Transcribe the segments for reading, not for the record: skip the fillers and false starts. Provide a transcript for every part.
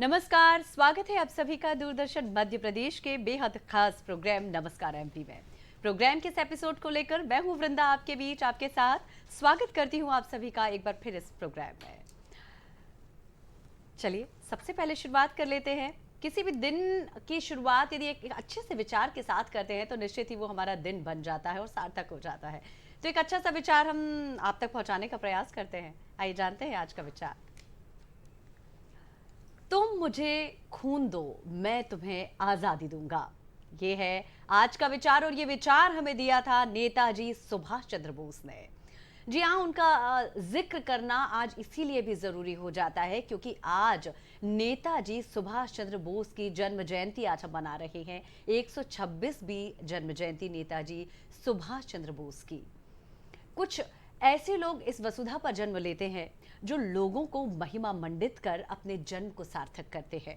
नमस्कार, स्वागत है आप सभी का दूरदर्शन मध्य प्रदेश के बेहद खास प्रोग्राम नमस्कार एमपी में। प्रोग्राम के इस एपिसोड को लेकर मैं हूं वृंदा आपके बीच आपके साथ स्वागत करती हूं आप सभी का एक बार फिर इस प्रोग्राम में। चलिए सबसे पहले शुरुआत कर लेते हैं। किसी भी दिन की शुरुआत यदि एक अच्छे से विचार के साथ करते हैं तो निश्चित ही वो हमारा दिन बन जाता है और सार्थक हो जाता है। तो एक अच्छा सा विचार हम आप तक पहुंचाने का प्रयास करते हैं। आइए जानते हैं आज का विचार। तुम मुझे खून दो, मैं तुम्हें आजादी दूंगा। ये है आज का विचार और ये विचार हमें दिया था नेताजी सुभाष चंद्र बोस ने। जी हाँ, उनका जिक्र करना आज इसीलिए भी जरूरी हो जाता है क्योंकि आज नेताजी सुभाष चंद्र बोस की जन्म जयंती आज हम मना रहे हैं। 126वीं जन्म जयंती नेताजी सुभाष चंद्र बोस की। कुछ ऐसे लोग इस वसुधा पर जन्म लेते हैं जो लोगों को महिमा मंडित कर अपने जन्म को सार्थक करते हैं।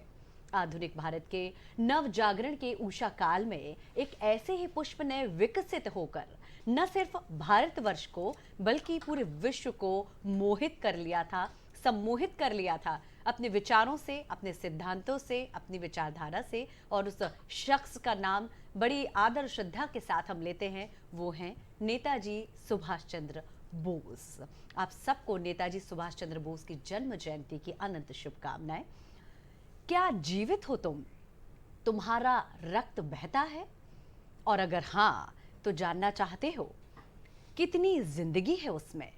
आधुनिक भारत के नव जागरण के उषा काल में एक ऐसे ही पुष्प ने विकसित होकर न सिर्फ भारतवर्ष को बल्कि पूरे विश्व को मोहित कर लिया था, सम्मोहित कर लिया था अपने विचारों से, अपने सिद्धांतों से, अपनी विचारधारा से। और उस शख्स का नाम बड़ी आदर श्रद्धा के साथ हम लेते हैं, वो हैं नेताजी सुभाष चंद्र बोस। आप सबको नेताजी सुभाष चंद्र बोस की जन्म जयंती की अनंत शुभकामनाएं। क्या जीवित हो तुम? तुम्हारा रक्त बहता है? और अगर हाँ तो जानना चाहते हो कितनी जिंदगी है उसमें?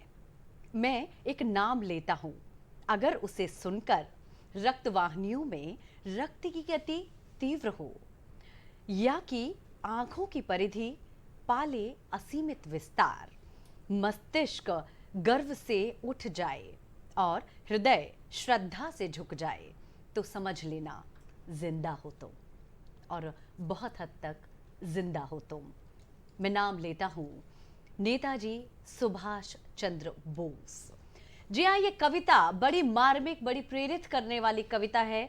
मैं एक नाम लेता हूं, अगर उसे सुनकर रक्तवाहिनियों में रक्त की गति तीव्र हो या कि आंखों की परिधि पाले असीमित विस्तार, मस्तिष्क गर्व से उठ जाए और हृदय श्रद्धा से झुक जाए, तो समझ लेना जिंदा हो तुम, और बहुत हद तक जिंदा हो तुम। मैं नाम लेता हूं नेताजी सुभाष चंद्र बोस। जी हाँ, ये कविता बड़ी मार्मिक, बड़ी प्रेरित करने वाली कविता है।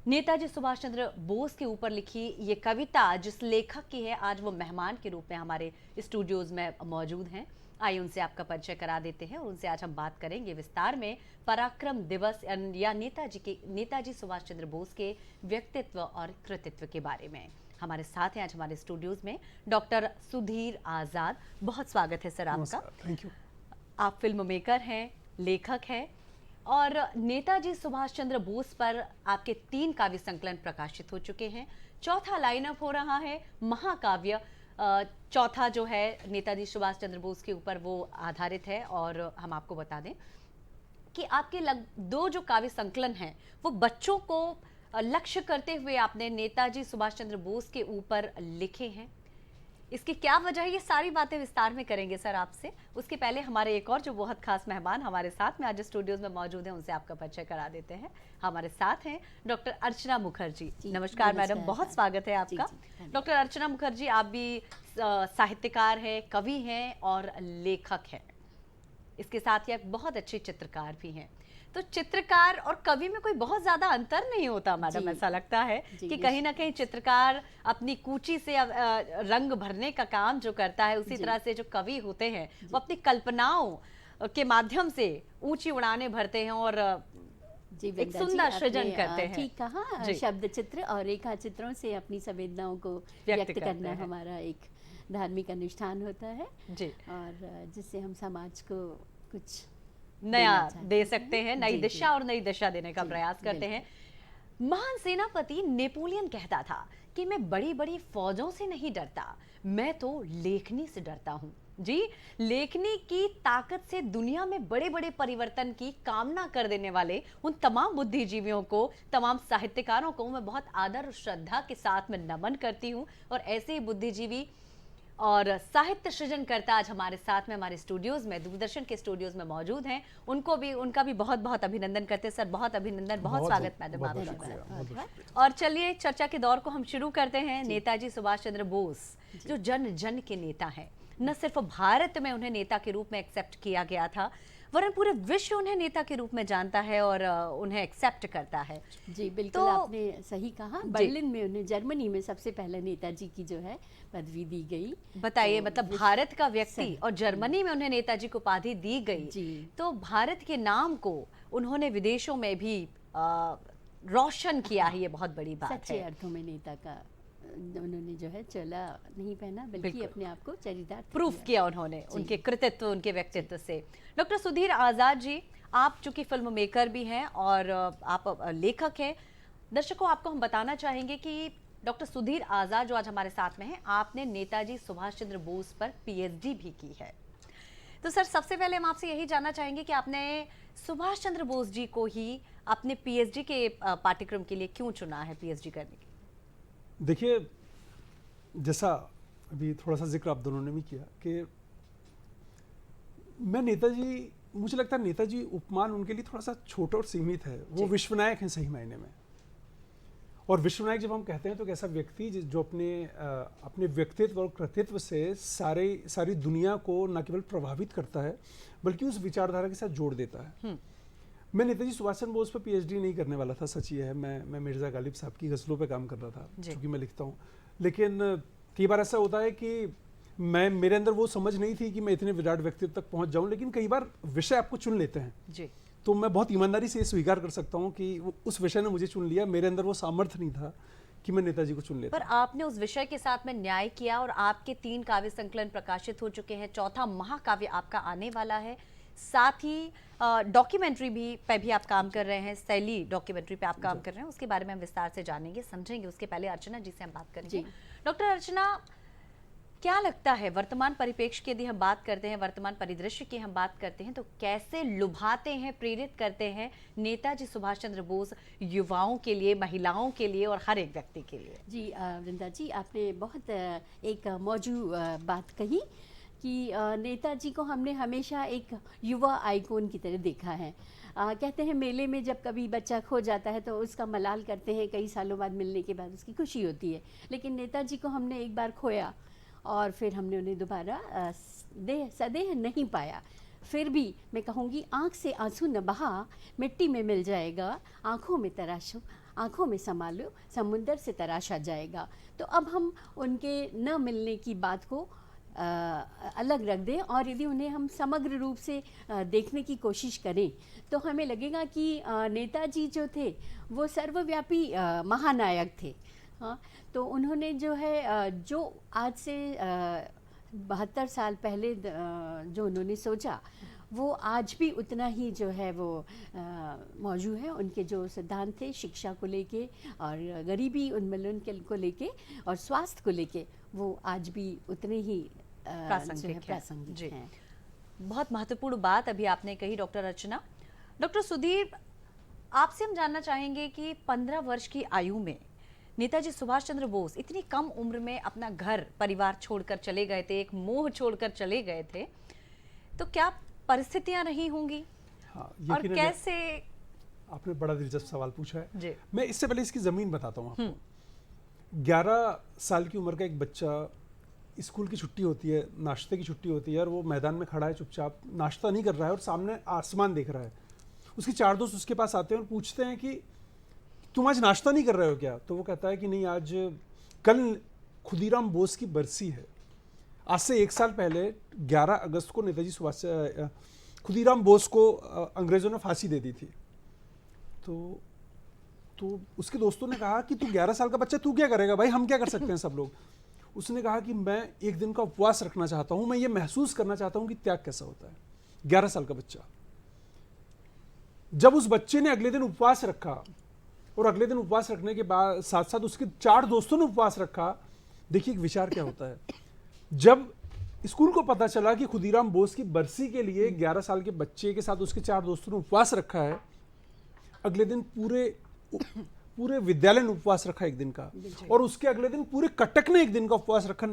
नेताजी सुभाष चंद्र बोस के ऊपर लिखी ये कविता जिस लेखक की है, आज वो मेहमान के रूप में हमारे स्टूडियोज में मौजूद हैं। आइए उनसे आपका परिचय करा देते हैं और उनसे आज हम बात करेंगे विस्तार में पराक्रम दिवस या नेताजी सुभाष चंद्र बोस के व्यक्तित्व और कृतित्व के बारे में। हमारे साथ हैं आज हमारे स्टूडियोज में डॉक्टर सुधीर आजाद। बहुत स्वागत है सर आपका। Thank you. आप फिल्म मेकर हैं, लेखक हैं और नेताजी सुभाष चंद्र बोस पर आपके 3 काव्य संकलन प्रकाशित हो चुके हैं। चौथा लाइनअप हो रहा है महाकाव्य। चौथा जो है नेताजी सुभाष चंद्र बोस के ऊपर वो आधारित है। और हम आपको बता दें कि आपके 2 जो काव्य संकलन हैं वो बच्चों को लक्ष्य करते हुए आपने नेताजी सुभाष चंद्र बोस के ऊपर लिखे हैं। इसकी क्या वजह है, ये सारी बातें विस्तार में करेंगे सर आपसे। उसके पहले हमारे एक और जो बहुत खास मेहमान हमारे साथ में आज स्टूडियोज में मौजूद हैं, उनसे आपका परिचय करा देते हैं। हमारे साथ हैं डॉक्टर अर्चना मुखर्जी। नमस्कार मैडम, बहुत स्वागत है आपका। डॉक्टर अर्चना मुखर्जी, आप भी साहित्यकार हैं, कवि हैं और लेखक हैं। इसके साथ ही आप बहुत अच्छे चित्रकार भी हैं। तो चित्रकार और कवि में कोई बहुत ज्यादा अंतर नहीं होता मैडम, ऐसा लगता है कि कहीं ना कहीं चित्रकार अपनी कूची से रंग भरने का काम जो करता है, उसी तरह से जो कवि होते हैं वो अपनी कल्पनाओं के माध्यम से ऊंची उड़ानें भरते हैं और एक सुंदर सृजन करते हैं। ठीक कहा, शब्द चित्र और रेखा चित्रों से अपनी संवेदनाओं को व्यक्त करना हमारा एक धार्मिक अनुष्ठान होता है जी, और जिससे हम समाज को कुछ नया दे सकते हैं, नई दिशा और नई दिशा देने का प्रयास करते हैं। महान सेनापति नेपोलियन कहता था कि मैं बड़ी बड़ी फौजों से नहीं डरता, मैं तो लेखनी से डरता हूँ। जी, लेखनी की ताकत से दुनिया में बड़े बड़े परिवर्तन की कामना कर देने वाले उन तमाम बुद्धिजीवियों को, तमाम साहित्यकारों को मैं बहुत आदर और श्रद्धा के साथ में नमन करती हूँ। और ऐसे ही बुद्धिजीवी और साहित्य सृजनकर्ता आज हमारे साथ में हमारे स्टूडियोज में, दूरदर्शन के स्टूडियोज में मौजूद हैं। उनका भी बहुत बहुत अभिनंदन करते हैं सर। बहुत अभिनंदन, बहुत स्वागत मैडम आपका। और चलिए चर्चा के दौर को हम शुरू करते हैं। नेताजी सुभाष चंद्र बोस जो जन जन के नेता हैं, न सिर्फ भारत में उन्हें नेता के रूप में एक्सेप्ट किया गया था, वरन पूरे विश्व उन्हें नेता के रूप में जानता है और उन्हें एक्सेप्ट करता है। जी बिल्कुल, तो आपने सही कहा। बर्लिन में उन्हें, जर्मनी में सबसे पहले नेताजी की जो है पदवी दी गई। बताइए, तो मतलब भारत का व्यक्ति और जर्मनी में उन्हें नेताजी को उपाधि दी गई। तो भारत के नाम को उन्होंने विदेशों में भी रोशन किया है, ये बहुत बड़ी बात है। सच्चे अर्थों में नेता का उन्होंने जो है चोला नहीं पहना, बल्कि अपने आप को चरितार्थ प्रूफ किया उन्होंने उनके कृतित्व, उनके व्यक्तित्व से। डॉक्टर सुधीर आजाद जी, आप चूंकि फिल्म मेकर भी हैं और आप लेखक हैं, दर्शकों आपको हम बताना चाहेंगे कि डॉक्टर सुधीर आजाद जो आज हमारे साथ में हैं, आपने नेताजी सुभाष चंद्र बोस पर पीएचडी भी की है। तो सर, सबसे पहले हम आपसे यही जानना चाहेंगे कि आपने सुभाष चंद्र बोस जी को ही अपने पीएचडी के पाठ्यक्रम के लिए क्यों चुना है, पीएचडी करने के? देखिए, जैसा अभी थोड़ा सा जिक्र आप दोनों ने भी किया कि मैं नेताजी, मुझे लगता है नेताजी उपमान उनके लिए थोड़ा सा छोटा और सीमित है। वो विश्वनायक हैं सही मायने में। और विश्वनायक जब हम कहते हैं तो एक ऐसा व्यक्ति जो अपने व्यक्तित्व और कृतित्व से सारी दुनिया को न केवल प्रभावित करता है बल्कि उस विचारधारा के साथ जोड़ देता है। मैं नेताजी सुभाष चंद्र बोस पर पीएचडी नहीं करने वाला था, सच ये है। मैं मिर्जा गालिब साहब की गज़लों पे काम कर रहा था, क्योंकि मैं लिखता हूँ। लेकिन कई बार ऐसा होता है कि मेरे अंदर वो समझ नहीं थी कि मैं इतने विराट व्यक्तित्व तक पहुंच जाऊं, लेकिन कई बार विषय आपको चुन लेते हैं जी। तो मैं बहुत ईमानदारी से ये स्वीकार कर सकता हूँ कि उस विषय ने मुझे चुन लिया। मेरे अंदर वो सामर्थ्य नहीं था कि मैं नेताजी को चुन लेता। पर आपने उस विषय के साथ में न्याय किया और आपके 3 काव्य संकलन प्रकाशित हो चुके हैं, 4था महाकाव्य आपका आने वाला है, साथ ही डॉक्यूमेंट्री पे भी आप काम कर रहे हैं, शैली डॉक्यूमेंट्री पे आप काम कर रहे हैं। उसके बारे में हम विस्तार से जानेंगे, समझेंगे। उसके पहले अर्चना जी से हम बात करेंगे। डॉक्टर अर्चना, क्या लगता है वर्तमान परिप्रेक्ष्य की यदि हम बात करते हैं, वर्तमान परिदृश्य की हम बात करते हैं, तो कैसे लुभाते हैं, प्रेरित करते हैं नेताजी सुभाष चंद्र बोस युवाओं के लिए, महिलाओं के लिए और हर एक व्यक्ति के लिए? जी वृंदा जी, आपने बहुत एक मौजूद बात कही कि नेताजी को हमने हमेशा एक युवा आइकॉन की तरह देखा है। कहते हैं मेले में जब कभी बच्चा खो जाता है तो उसका मलाल करते हैं, कई सालों बाद मिलने के बाद उसकी खुशी होती है। लेकिन नेताजी को हमने एक बार खोया और फिर हमने उन्हें दोबारा सदेह नहीं पाया। फिर भी मैं कहूँगी, आँख से आंसू न बहा, मिट्टी में मिल जाएगा, आँखों में तराशो, आँखों में संभालो, समुंदर से तराशा जाएगा। तो अब हम उनके न मिलने की बात को अलग रख दें और यदि उन्हें हम समग्र रूप से देखने की कोशिश करें तो हमें लगेगा कि नेताजी जो थे वो सर्वव्यापी महानायक थे। हाँ, तो उन्होंने जो है जो आज से 72 साल पहले जो उन्होंने सोचा वो आज भी उतना ही जो है वो मौजूद है। उनके जो सिद्धांत थे शिक्षा को लेके और गरीबी उन्मूलन को लेके और स्वास्थ्य को लेके, वो आज भी उतने ही प्रासंगिक हैं। बहुत महत्वपूर्ण बात अभी आपने कही डॉक्टर अर्चना। डॉक्टर सुधीर, आपसे हम जानना चाहेंगे कि 15 वर्ष की आयु में नेताजी सुभाष चंद्र बोस इतनी कम उम्र में अपना घर परिवार छोड़कर चले गए थे, एक मोह छोड़कर चले गए थे, तो क्या परिस्थितियां रही होंगी? हाँ, और कैसे? आपने बड़ा दिलचस्प सवाल पूछा है जी। मैं इससे पहले इसकी जमीन बताता हूँ आपको। 11 साल की उम्र का एक बच्चा, स्कूल की छुट्टी होती है, नाश्ते की छुट्टी होती है और वो मैदान में खड़ा है, चुपचाप नाश्ता नहीं कर रहा है और सामने आसमान देख रहा है। उसके 4 दोस्त उसके पास आते हैं और पूछते हैं कि तुम आज नाश्ता नहीं कर रहे हो क्या? तो वो कहता है कि नहीं, आज कल खुदीराम बोस की बरसी है। आज से 1 साल पहले 11 अगस्त को नेताजी सुभाष खुदीराम बोस को अंग्रेजों ने फांसी दे दी थी। तो उसके दोस्तों ने कहा कि तू 11 साल का बच्चा, तू क्या करेगा भाई, हम क्या कर सकते हैं सब लोग। उसने कहा कि मैं एक दिन का उपवास रखना चाहता हूं, मैं ये महसूस करना चाहता हूं कि त्याग कैसा होता है। 11 साल का बच्चा। जब उस बच्चे ने अगले दिन उपवास रखा और अगले दिन उपवास रखने के बाद साथ साथ उसके 4 दोस्तों ने उपवास रखा, देखिए एक विचार क्या होता है। जब स्कूल को पता चला कि खुदीराम बोस की बरसी के लिए 11 साल के बच्चे के साथ उसके 4 दोस्तों ने उपवास रखा है, अगले दिन पूरे विद्यालय ने उपवास रखा एक दिन का, और उसके अगले दिन पूरे कटक ने एक दिन का उपवास रखा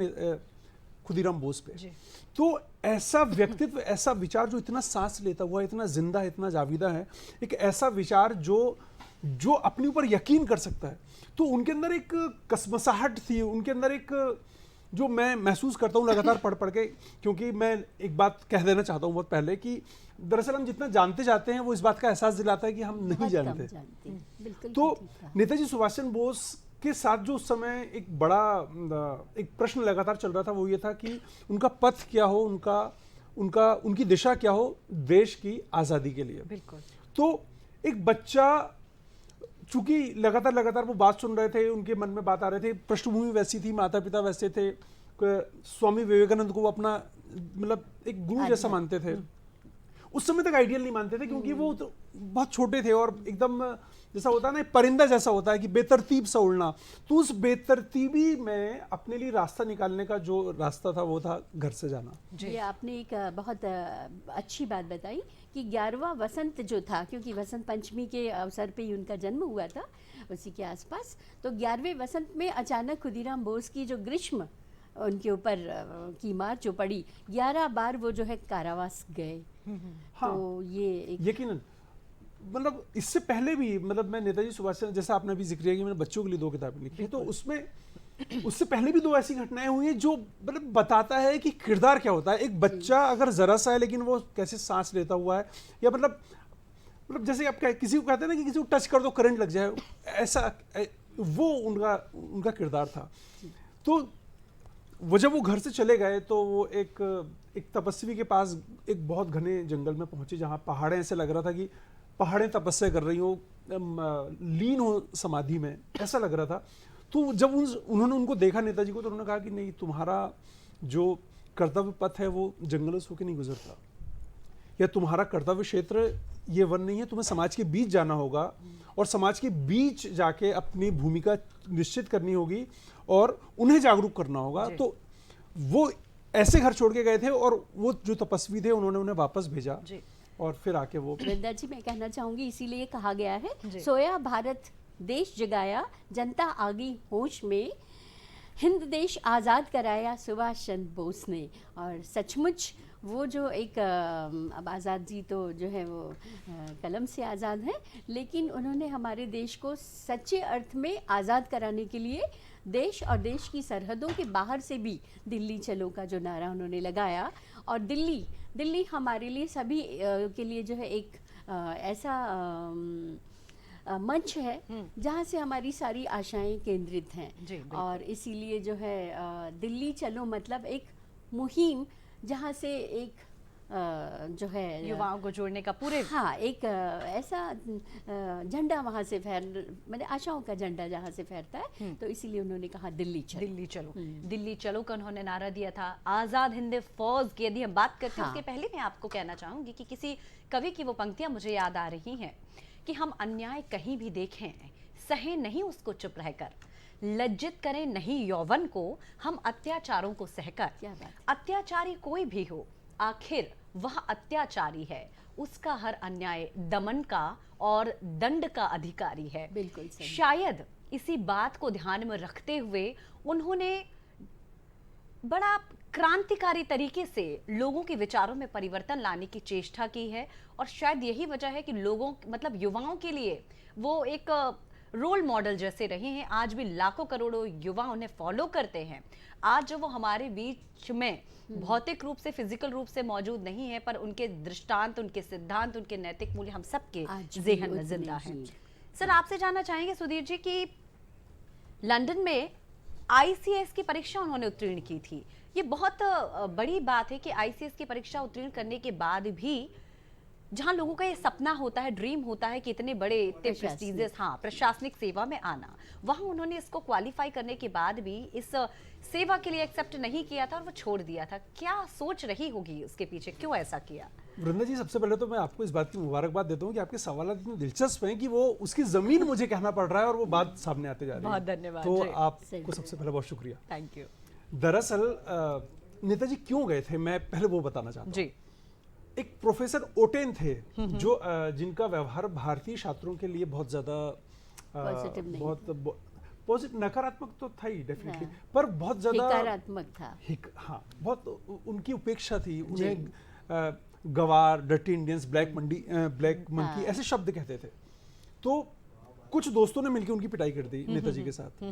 खुदीराम बोस पे। तो ऐसा व्यक्तित्व, ऐसा विचार जो इतना सांस लेता हुआ, इतना जिंदा है, इतना जाविदा है, एक ऐसा विचार जो अपने ऊपर यकीन कर सकता है। तो उनके अंदर एक कसमसाहट थी, उनके अंदर एक जो मैं महसूस करता हूँ लगातार पढ़ के, क्योंकि मैं एक बात कह देना चाहता हूँ बहुत पहले कि दरअसल हम जितना जानते जाते हैं वो इस बात का एहसास दिलाता है कि हम नहीं जानते। तो नेताजी सुभाष चंद्र बोस के साथ जो उस समय एक बड़ा एक प्रश्न लगातार चल रहा था, वो ये था कि उनका पथ क्या हो, उनकी दिशा क्या हो देश की आज़ादी के लिए। बिल्कुल। तो एक बच्चा चूंकि लगातार वो बात सुन रहे थे, उनके मन में बात आ रहे थे, पृष्ठभूमि वैसी थी, माता पिता वैसे थे, स्वामी विवेकानंद को वो अपना मतलब एक गुरु जैसा मानते थे। उस समय तक आइडियल नहीं मानते थे, क्योंकि वो तो बहुत छोटे थे और एकदम जैसा होता है ना, परिंदा जैसा होता है कि बेतरतीब सा उड़ना। तो उस बेतरतीबी में अपने लिए रास्ता निकालने का जो रास्ता था वो था घर से जाना। ये आपने एक बहुत अच्छी बात बताई कि 11वां वसंत जो था, क्योंकि वसंत पंचमी के अवसर पे ही उनका जन्म हुआ था, उसी के आसपास, तो 11वें वसंत में अचानक खुदीराम बोस की जो ग्रीष्म उनके ऊपर की मार जो पड़ी, 11 बार वो जो है कारावास गए। हाँ, तो ये एक यकीनन मतलब इससे पहले भी, मतलब मैं नेताजी सुभाष चंद्र, जैसा आपने अभी जिक्र किया कि मैंने बच्चों के लिए 2 किताबें लिखी, तो उसमें उससे पहले भी 2 ऐसी घटनाएं हुई हैं जो मतलब बताता है कि किरदार क्या होता है। एक बच्चा अगर जरा सा है लेकिन वो कैसे सांस लेता हुआ है, या मतलब जैसे आप किसी को कहते हैं ना कि किसी को टच कर दो करंट लग जाए, ऐसा वो उनका किरदार था। तो वो जब वो घर से चले गए तो वो एक तपस्वी के पास एक बहुत घने जंगल में पहुंचे, जहां पहाड़ें, ऐसे लग रहा था कि पहाड़ें तपस्या कर रही हो, लीन हो समाधि में, ऐसा लग रहा था। तो जब उन्होंने उनको देखा नेताजी को, तो उन्होंने कहा कि नहीं, तुम्हारा जो कर्तव्य पथ है वो जंगलों से होकर नहीं गुजरता, या तुम्हारा कर्तव्य क्षेत्र ये वन नहीं है, तुम्हें समाज के बीच जाना होगा और समाज के बीच जाके अपनी भूमिका निश्चित करनी होगी और उन्हें जागरूक करना होगा। तो वो ऐसे घर छोड़ के गए थे और वो जो तपस्वी थे उन्होंने उन्हें वापस भेजा और फिर आके वो। वृंदा जी, मैं कहना चाहूंगी, इसीलिए कहा गया है, सोया भारत देश जगाया, जनता आ गई होश में, हिंद देश आज़ाद कराया सुभाष चंद्र बोस ने। और सचमुच वो जो एक अब आज़ाद जी तो जो है वो कलम से आज़ाद हैं, लेकिन उन्होंने हमारे देश को सच्चे अर्थ में आज़ाद कराने के लिए देश और देश की सरहदों के बाहर से भी दिल्ली चलो का जो नारा उन्होंने लगाया। और दिल्ली हमारे लिए सभी के लिए जो है एक ऐसा मंच है जहाँ से हमारी सारी आशाएं केंद्रित हैं। और इसीलिए जो है दिल्ली चलो मतलब एक मुहिम जहाँ से एक जो है युवाओं को जोड़ने का पूरे, हाँ, एक ऐसा झंडा वहाँ से मतलब आशाओं का झंडा जहाँ से फहरता है, तो इसीलिए उन्होंने कहा दिल्ली चलो। दिल्ली चलो का उन्होंने नारा दिया था। आज़ाद हिंद फौज की यदि हम बात करते हैं, उसके पहले मैं आपको कहना चाहूंगी कि किसी कवि की वो पंक्तियां मुझे याद आ रही हैं कि हम अन्याय कहीं भी देखें, सहे नहीं उसको चुप रहकर, लज्जित करें नहीं यौवन को, हम अत्याचारों को सहकर। अत्याचारी कोई भी हो, आखिर वह अत्याचारी है, उसका हर अन्याय दमन का और दंड का अधिकारी है। बिल्कुल सही। शायद इसी बात को ध्यान में रखते हुए उन्होंने बड़ा क्रांतिकारी तरीके से लोगों के विचारों में परिवर्तन लाने की चेष्टा की है। और शायद यही वजह है कि लोगों, मतलब युवाओं के लिए वो एक रोल मॉडल जैसे रहे हैं। आज भी लाखों करोड़ों युवा उन्हें फॉलो करते हैं। आज जो वो हमारे बीच में भौतिक रूप से, फिजिकल रूप से मौजूद नहीं है, पर उनके दृष्टांत, उनके सिद्धांत, उनके नैतिक मूल्य हम सबके ज़हन में जिंदा है। सर, आपसे जानना चाहेंगे सुधीर जी कि लंदन में ICS की परीक्षा उन्होंने उत्तीर्ण की थी। ये बहुत बड़ी बात है कि ICS की परीक्षा उत्तीर्ण करने के बाद भी जहां लोगों का ये सपना होता है, ड्रीम होता है कि इतने बड़े, इतने प्रेस्टीजियस, हाँ, प्रशासनिक सेवा में आना, वहां उन्होंने इसको क्वालिफाई करने के बाद भी इस सेवा के लिए एक्सेप्ट नहीं किया था और वो छोड़ दिया था। क्या सोच रही होगी उसके पीछे, क्यों ऐसा किया? वृंदा जी, सबसे पहले तो मैं आपको इस बात की मुबारकबाद देता हूँ कि आपके सवाल इतने दिलचस्प हैं कि वो उसकी जमीन मुझे कहना पड़ रहा है और वो बात सामने आते जा रही है। बहुत धन्यवाद। तो आपको सबसे पहले बहुत शुक्रिया। Thank you. दरअसल नेताजी क्यों गए थे, मैं पहले वो बताना चाहता हूँ। जी। एक प्रोफेसर ओटेन थे जो जिनका व्यवहार भारतीय छात्रों के लिए बहुत ज्यादा पॉजिटिव, नकारात्मक तो था ही डेफिनेटली, पर बहुत ज्यादा हिकारात्मक था। हाँ, बहुत उनकी उपेक्षा थी। उन्हें गवार, डर्टी इंडियंस, ब्लैक मंकी ऐसे शब्द कहते थे। तो कुछ दोस्तों ने मिलकर उनकी पिटाई कर दी नेताजी के साथ।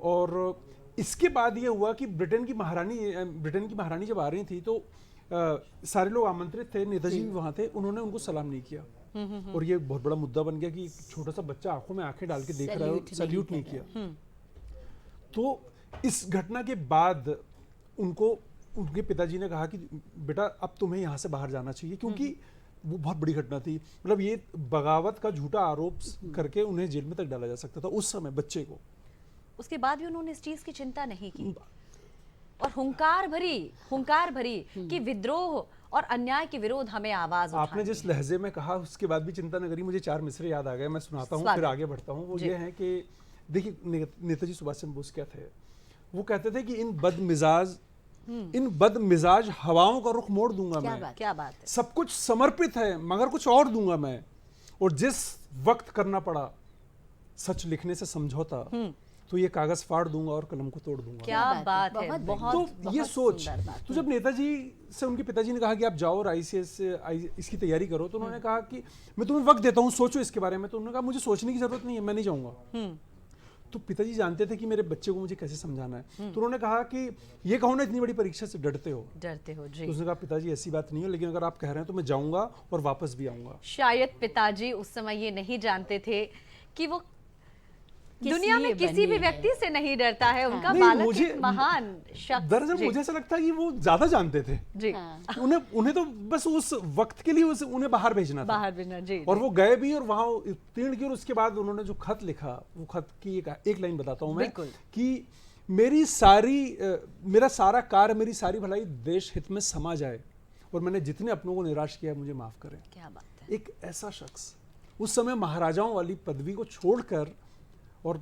और इसके बाद ये हुआ कि ब्रिटेन की महारानी जब आ रही थी तो सारे लोग आमंत्रित थे, नेताजी भी वहां थे, उन्होंने उनको सलाम नहीं किया। और ये बहुत बड़ा मुद्दा बन गया कि छोटा सा बच्चा आंखों में आंखें डाल के देख रहा है और सल्यूट नहीं किया। तो इस घटना के बाद उनके पिताजी ने कहा कि बेटा अब तुम्हें यहाँ से बाहर जाना चाहिए, क्योंकि वो बहुत बड़ी घटना थी। मतलब ये बगावत का झूठा आरोप करके उन्हें जेल में तक डाला जा सकता था उस समय बच्चे को। उसके बाद भी उन्होंने इस चीज की चिंता नहीं की और हुंकार भरी कि विद्रोह और अन्याय के विरोध हमें आवाज आपने उठानी जिस है। लहजे में कहा उसके बाद भी चिंता न करी, मुझे 4 मिसरे याद आ गए, मैं सुनाता हूँ, फिर स्वागत। आगे बढ़ता हूँ। वो जी। ये है कि देखिए नेताजी सुभाष चंद्र बोस क्या थे, वो कहते थे कि इन बदमिजाज हवाओं का रुख मोड़ दूंगा क्या मैं, बात। क्या बात है। सब कुछ समर्पित है मगर कुछ और दूंगा मैं, और जिस वक्त करना पड़ा सच लिखने से समझौता तो ये कागज फाड़ दूंगा और कलम को तोड़ दूंगा। क्या बात है, बहुत बहुत तो ये सोच, सुंदर बात। तो जब नेताजी से उनके पिताजी ने कहा कि आप जाओ और ICS इसकी तैयारी करो, तो उन्होंने कहा कि मैं तुम्हें वक्त देता हूँ, सोचो इसके बारे में। तो उन्होंने कहा मुझे सोचने की जरूरत नहीं है, मैं नहीं जाऊंगा। तो पिताजी जानते थे कि मेरे बच्चे को मुझे कैसे समझाना है, तो उन्होंने कहा कि ये कहो ना इतनी बड़ी परीक्षा से डरते हो। जी। तो उसने कहा पिताजी ऐसी बात नहीं है, लेकिन अगर आप कह रहे हैं तो मैं जाऊंगा और वापस भी आऊंगा। शायद पिताजी उस समय ये नहीं जानते थे कि वो किस दुनिया में लिए किसी बने भी हैं। व्यक्ति से नहीं डरता है, उनका नहीं, बालक मुझे- एक महान शख्स। दरअसल जी, मुझे ऐसा लगता है कि वो ज्यादा जानते थे। जी हाँ। उन्हें तो बस उस वक्त के लिए उन्हें बाहर भेजना था। बाहर भी ना जी और वो गए भी और वहां उत्तीर्ण की, और उसके बाद उन्होंने जो खत लिखा, वो खत की एक लाइन बताता हूं मैं, बिल्कुल। कि मेरा सारा कार्य, मेरी सारी भलाई देश हित में समा जाए, और मैंने जितने अपनों को निराश किया मुझे माफ करें। क्या बात है। एक ऐसा शख्स उस समय महाराजाओं वाली पदवी को छोड़कर और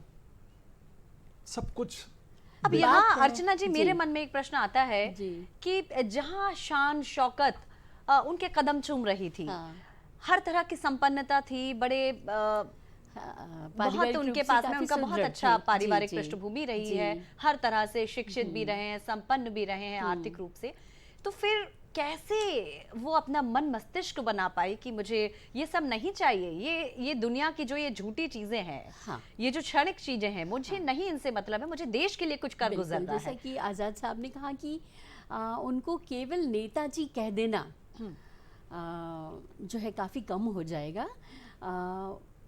सब कुछ। अब बात यहाँ है- अर्चना जी, मेरे जी। मन में एक प्रश्न आता है जी। कि जहाँ शान शौकत उनके कदम चूम रही थी, हाँ। हर तरह की संपन्नता थी, बड़े हाँ, बहुत पारिवारिक उनके रूप से पास में काफी उनका बहुत सुदृढ़ अच्छा थे। पारिवारिक जी, जी। पृष्ठभूमि रही जी। है, हर तरह से शिक्षित भी रहे हैं, संपन्न भी रहे हैं आर्थिक रूप से। तो फिर कैसे वो अपना मन मस्तिष्क बना पाई कि मुझे ये सब नहीं चाहिए, ये दुनिया की जो ये झूठी चीजें हैं, हाँ। ये जो क्षणिक चीजें हैं, मुझे नहीं इनसे मतलब है, मुझे देश के लिए कुछ कर बिल्कुल, गुजरना जैसा है। कि आज़ाद साहब ने कहा कि उनको केवल नेताजी कह देना जो है काफ़ी कम हो जाएगा।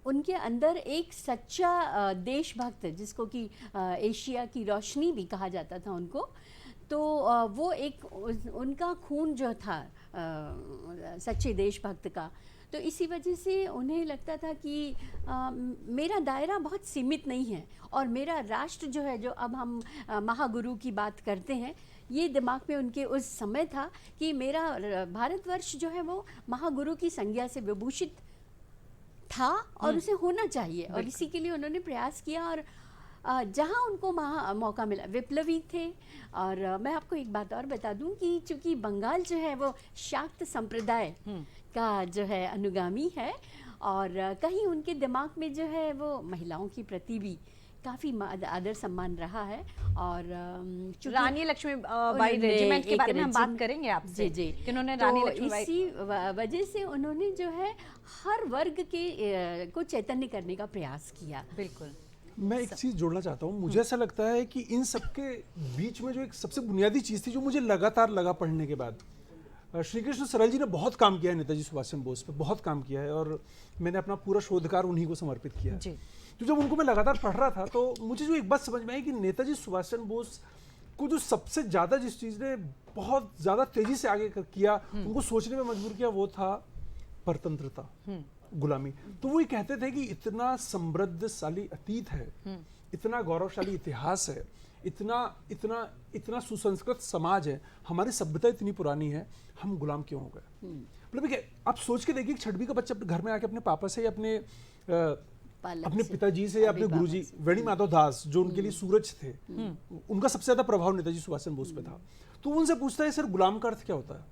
उनके अंदर एक सच्चा देशभक्त, जिसको कि एशिया की रोशनी भी कहा जाता था उनको, तो वो एक उनका खून जो था सच्चे देशभक्त का, तो इसी वजह से उन्हें लगता था कि मेरा दायरा बहुत सीमित नहीं है, और मेरा राष्ट्र जो है, जो अब हम महागुरु की बात करते हैं, ये दिमाग में उनके उस समय था कि मेरा भारतवर्ष जो है वो महागुरु की संज्ञा से विभूषित था और उसे होना चाहिए, और इसी के लिए उन्होंने प्रयास किया। और जहाँ उनको मौका मिला, विप्लवी थे। और मैं आपको एक बात और बता दूं कि चूंकि बंगाल जो है वो शाक्त संप्रदाय का जो है अनुगामी है, और कहीं उनके दिमाग में जो है वो महिलाओं की प्रति भी काफ़ी आदर सम्मान रहा है। और चूंकि रानी लक्ष्मीबाई उन्होंने रेजिमेंट के एक बारे में हम बात रेजिम- करेंगे आपसे। जी जी, कि उन्होंने तो रानी लक्ष्मीबाई, इसी वजह से उन्होंने जो है हर वर्ग के को चैतन्य करने का प्रयास किया। बिल्कुल। मैं एक चीज जोड़ना चाहता हूँ, मुझे ऐसा लगता है कि इन सबके बीच में जो एक सबसे बुनियादी चीज थी, जो मुझे लगातार लगा पढ़ने के बाद, श्री कृष्ण सरल जी ने बहुत काम किया है नेताजी सुभाष चंद्र बोस पे, बहुत काम किया है, और मैंने अपना पूरा शोधकार उन्हीं को समर्पित किया है। जी। तो जब उनको मैं लगातार पढ़ रहा था, तो मुझे जो एक बात समझ में आई कि नेताजी सुभाष चंद्र बोस को जो सबसे ज्यादा, जिस चीज ने बहुत ज्यादा तेजी से आगे किया, उनको सोचने में मजबूर किया, वो था परतंत्रता, गुलामी। तो वो ये कहते थे कि इतना समृद्धशाली अतीत है, इतना गौरवशाली इतिहास है, इतना इतना इतना सुसंस्कृत समाज है, हमारी सभ्यता इतनी पुरानी है, हम गुलाम क्यों हो गए। मतलब आप सोच के देखिए, छठवीं का बच्चा घर में आके अपने पापा से या अपने पिताजी से या अपने गुरुजी वेणी माधव दास, जो उनके लिए सूरज थे, उनका सबसे ज्यादा प्रभाव नेताजी सुभाष चंद्र बोस पे था, तो उनसे पूछता है सर गुलाम का अर्थ क्या होता है।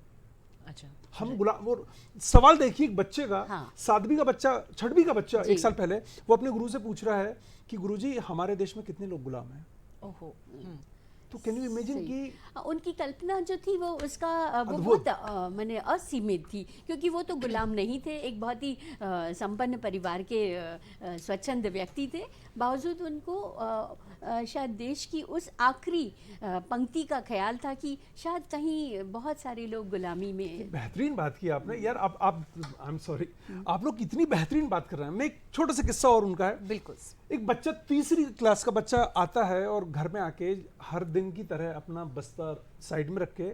अच्छा। हम गुलाम, वो सवाल देखिए एक बच्चे का, हाँ। 7वीं का बच्चा, 6वीं का बच्चा जी। 1 साल पहले वो अपने गुरु से पूछ रहा है कि गुरुजी हमारे देश में कितने लोग गुलाम हैं। ओहो। तो कैन यू इमेजिन सही। कि उनकी कल्पना जो थी वो उसका वो अद्भुत। बहुत माने असीमित थी, क्योंकि वो तो गुलाम नहीं थे, एक बहुत ही संपन्न परिवार के स्वच्छंद व्यक्ति थे। बावजूद उनको शायद देश की उस आखिरी पंक्ति का ख्याल था कि शायद कहीं बहुत सारे लोग गुलामी में। बेहतरीन बात की आपने यार। आप आई एम सॉरी, आप लोग कितनी बेहतरीन बात कर रहे हैं। मैं एक छोटा सा किस्सा और उनका है। बिल्कुल। एक बच्चा 3री क्लास का बच्चा आता है और घर में आके हर दिन की तरह अपना बस्ता साइड में रख के,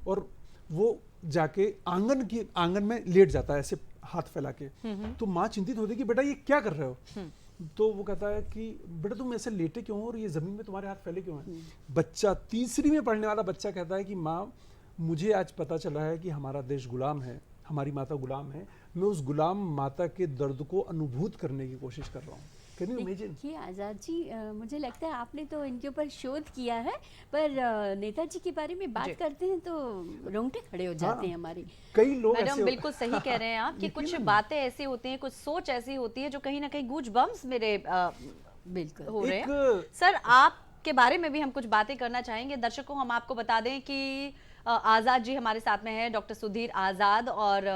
और वो जाके आंगन में लेट जाता है ऐसे हाथ फैला के। तो माँ चिंतित होती है कि बेटा ये क्या कर रहे हो। तो वो कहता है कि बेटा तुम ऐसे लेटे क्यों हो और ये जमीन में तुम्हारे हाथ फैले क्यों हैं। बच्चा, तीसरी में पढ़ने वाला बच्चा कहता है कि माँ मुझे आज पता चला है कि हमारा देश गुलाम है, हमारी माता गुलाम है, मैं उस गुलाम माता के दर्द को अनुभूत करने की कोशिश कर रहा हूँ। Can you imagine? देखिए आज़ाद जी, मुझे लगता है आपने तो इनके ऊपर शोध किया है, पर नेताजी के बारे में बात करते हैं तो रोंगटे खड़े हो जाते हैं हमारे। कई लोग मैडम ऐसे बिल्कुल सही कह रहे हैं आप कि कुछ बातें ऐसी होती हैं, कुछ सोच ऐसी होती है जो कहीं ना कहीं गूज बम्स मेरे बिल्कुल हो रहे हैं। सर आपके बारे में भी हम कुछ बातें करना चाहेंगे। दर्शकों हम आपको बता दें कि आज़ाद जी हमारे साथ में हैं, डॉक्टर सुधीर आज़ाद, और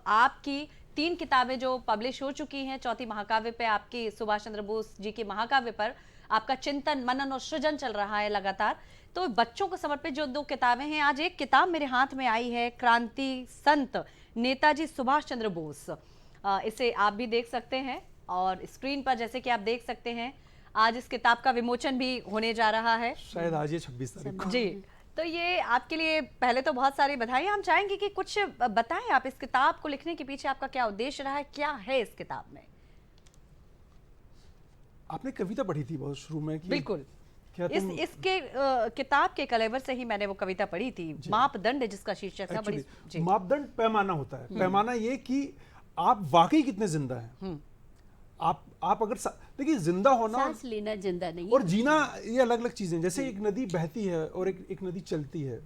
आपकी 3 किताबें जो पब्लिश हो चुकी हैं। चौथी महाकाव्य पे आपकी सुभाष चंद्र बोस जी की महाकाव्य पर आपका चिंतन, मनन और सृजन चल रहा है लगातार। तो बच्चों को समर्पित जो 2 किताबें हैं, आज एक किताब मेरे हाथ में आई है, क्रांति संत नेताजी सुभाष चंद्र बोस। इसे आप भी देख सकते हैं और स्क्रीन पर जैसे कि आप देख सकते हैं आज इस किताब का विमोचन भी होने जा रहा है, शायद आज ही 26 तारीख को। जी। तो ये आपके लिए पहले तो बहुत सारी बधाई। हम चाहेंगे कि कुछ बताएं आप, इस किताब को लिखने के पीछे आपका क्या उद्देश्य रहा है, क्या है इस किताब में? आपने कविता पढ़ी थी बहुत शुरू में कि बिल्कुल, क्या इसके किताब के कलेवर से ही मैंने वो कविता पढ़ी थी, मापदंड जिसका शीर्षक था। बड़ी जी। मापदंड पैमाना होता है। पैमाना ये कि आप वाकई कितने जिंदा हैं। आप अगर देखिए, जिंदा होना, सांस लेना जिंदा नहीं और जीना ये अलग अलग चीजें। जैसे एक नदी बहती है और एक नदी चलती है,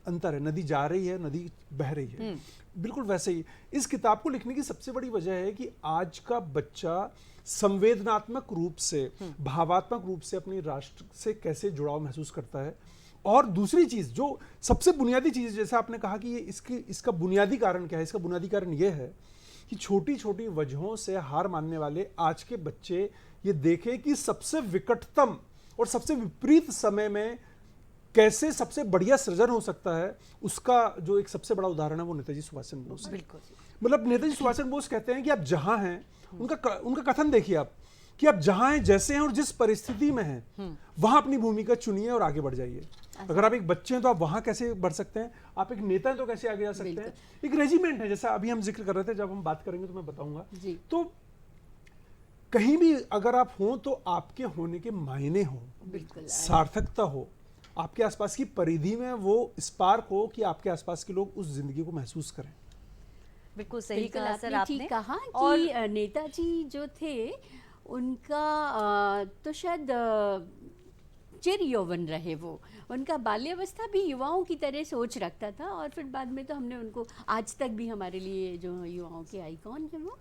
अंतर है। नदी जा रही है, नदी बह रही है। बिल्कुल वैसे ही इस किताब को लिखने की सबसे बड़ी वजह है कि आज का बच्चा संवेदनात्मक रूप से, भावात्मक रूप से अपने राष्ट्र से कैसे जुड़ाव महसूस करता है। और दूसरी चीज, जो सबसे बुनियादी चीज, जैसे आपने कहा कि ये इसका बुनियादी कारण क्या है, इसका बुनियादी कारण ये है कि छोटी छोटी वजहों से हार मानने वाले आज के बच्चे ये देखें कि सबसे विकटतम और सबसे विपरीत समय में कैसे सबसे बढ़िया सृजन हो सकता है। उसका जो एक सबसे बड़ा उदाहरण है वो नेताजी सुभाष चंद्र बोस है। बिल्कुल। मतलब नेताजी सुभाष चंद्र बोस कहते हैं कि आप जहां हैं, उनका कथन देखिए आप, कि आप जहां हैं, जैसे हैं और जिस परिस्थिति में हैं, वहां अपनी भूमिका चुनिए और आगे बढ़ जाइए। अगर आप एक बच्चे हैं तो आप वहां कैसे बढ़ सकते हैं, आप एक नेता हैं तो कैसे आगे जा सकते हैं। एक रेजिमेंट है, जैसा अभी हम जिक्र कर रहे थे, जब हम बात करेंगे तो मैं बताऊंगा। तो कहीं भी अगर आप हों तो आपके होने के मायने हो, सार्थकता हो, आपके आसपास की परिधि में वो स्पार्क हो कि आपके आसपास के लोग उस जिंदगी को महसूस करें। बिल्कुल सही कहा सर आपने। आपने कहा कि नेताजी जो थे उनका तो शायद चिर यौवन रहे, वो उनका बाल्यावस्था भी युवाओं की तरह सोच रखता था, और फिर बाद में तो हमने उनको आज तक भी हमारे लिए जो युवाओं के आइकॉन है वो।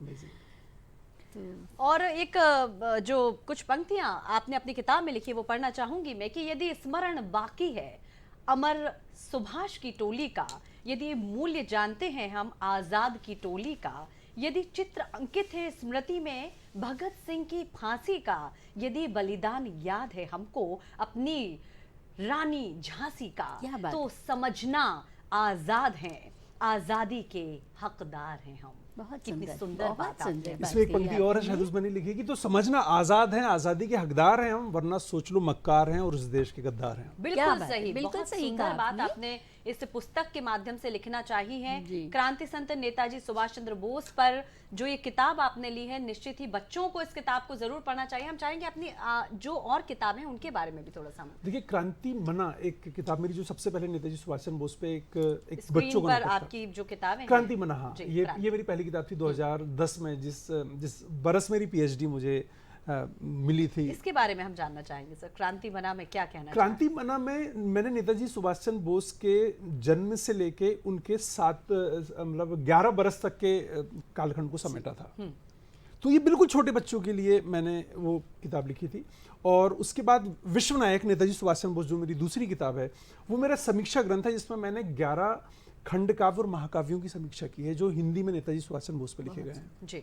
तो और एक जो कुछ पंक्तियां आपने अपनी किताब में लिखी वो पढ़ना चाहूंगी मैं, कि यदि स्मरण बाकी है अमर सुभाष की टोली का, यदि मूल्य जानते हैं हम आजाद की टोली का, यदि चित्र अंकित है स्मृति में भगत सिंह की फांसी का, यदि बलिदान याद है हमको अपनी रानी झांसी का, तो समझना आजाद हैं, आजादी के हकदार हैं हम। बहुत कितनी सुंदर बात आपने। इसमें एक पंक्ति और है, शायद उस मैंने लिखी कि तो समझना आजाद हैं, आजादी के हकदार हैं हम, वरना सोच लो मक्कार हैं और इस देश के गद्दार हैं। बिल्कुल सही, बिल्कुल सही बात आपने इस पुस्तक के माध्यम से लिखना चाहिए है। क्रांति संत नेताजी सुभाष चंद्र बोस पर जो ये किताब आपने ली है, निश्चित ही बच्चों को इस किताब को जरूर पढ़ना चाहिए। हम चाहेंगे अपनी जो और किताबें उनके बारे में भी थोड़ा सा। देखिए, क्रांति मना एक किताब मेरी जो सबसे पहले नेताजी सुभाष चंद्र बोस पे एक बच्चों पर आपकी जो किताब है क्रांति मना, हाँ, ये मेरी पहली किताब थी 2010 में, जिस बरस मेरी पीएचडी मुझे मिली थी। इसके बारे में हम जानना चाहेंगे सर, क्रांति मना में क्या कहना? क्रांति मना में मैंने नेताजी सुभाष चंद्र बोस के जन्म से लेके उनके 11 बरस तक के कालखंड को समेटा था। तो ये बिल्कुल छोटे बच्चों के लिए मैंने वो किताब लिखी थी। और उसके बाद विश्व नायक नेताजी सुभाष चंद्र बोस, जो मेरी दूसरी किताब है, वो मेरा समीक्षा ग्रंथ है, जिसमें मैंने 11 खंड काव्य और महाकाव्यों की समीक्षा की है, जो हिंदी में नेताजी सुभाष चंद्र बोस पे लिखे गए हैं जी।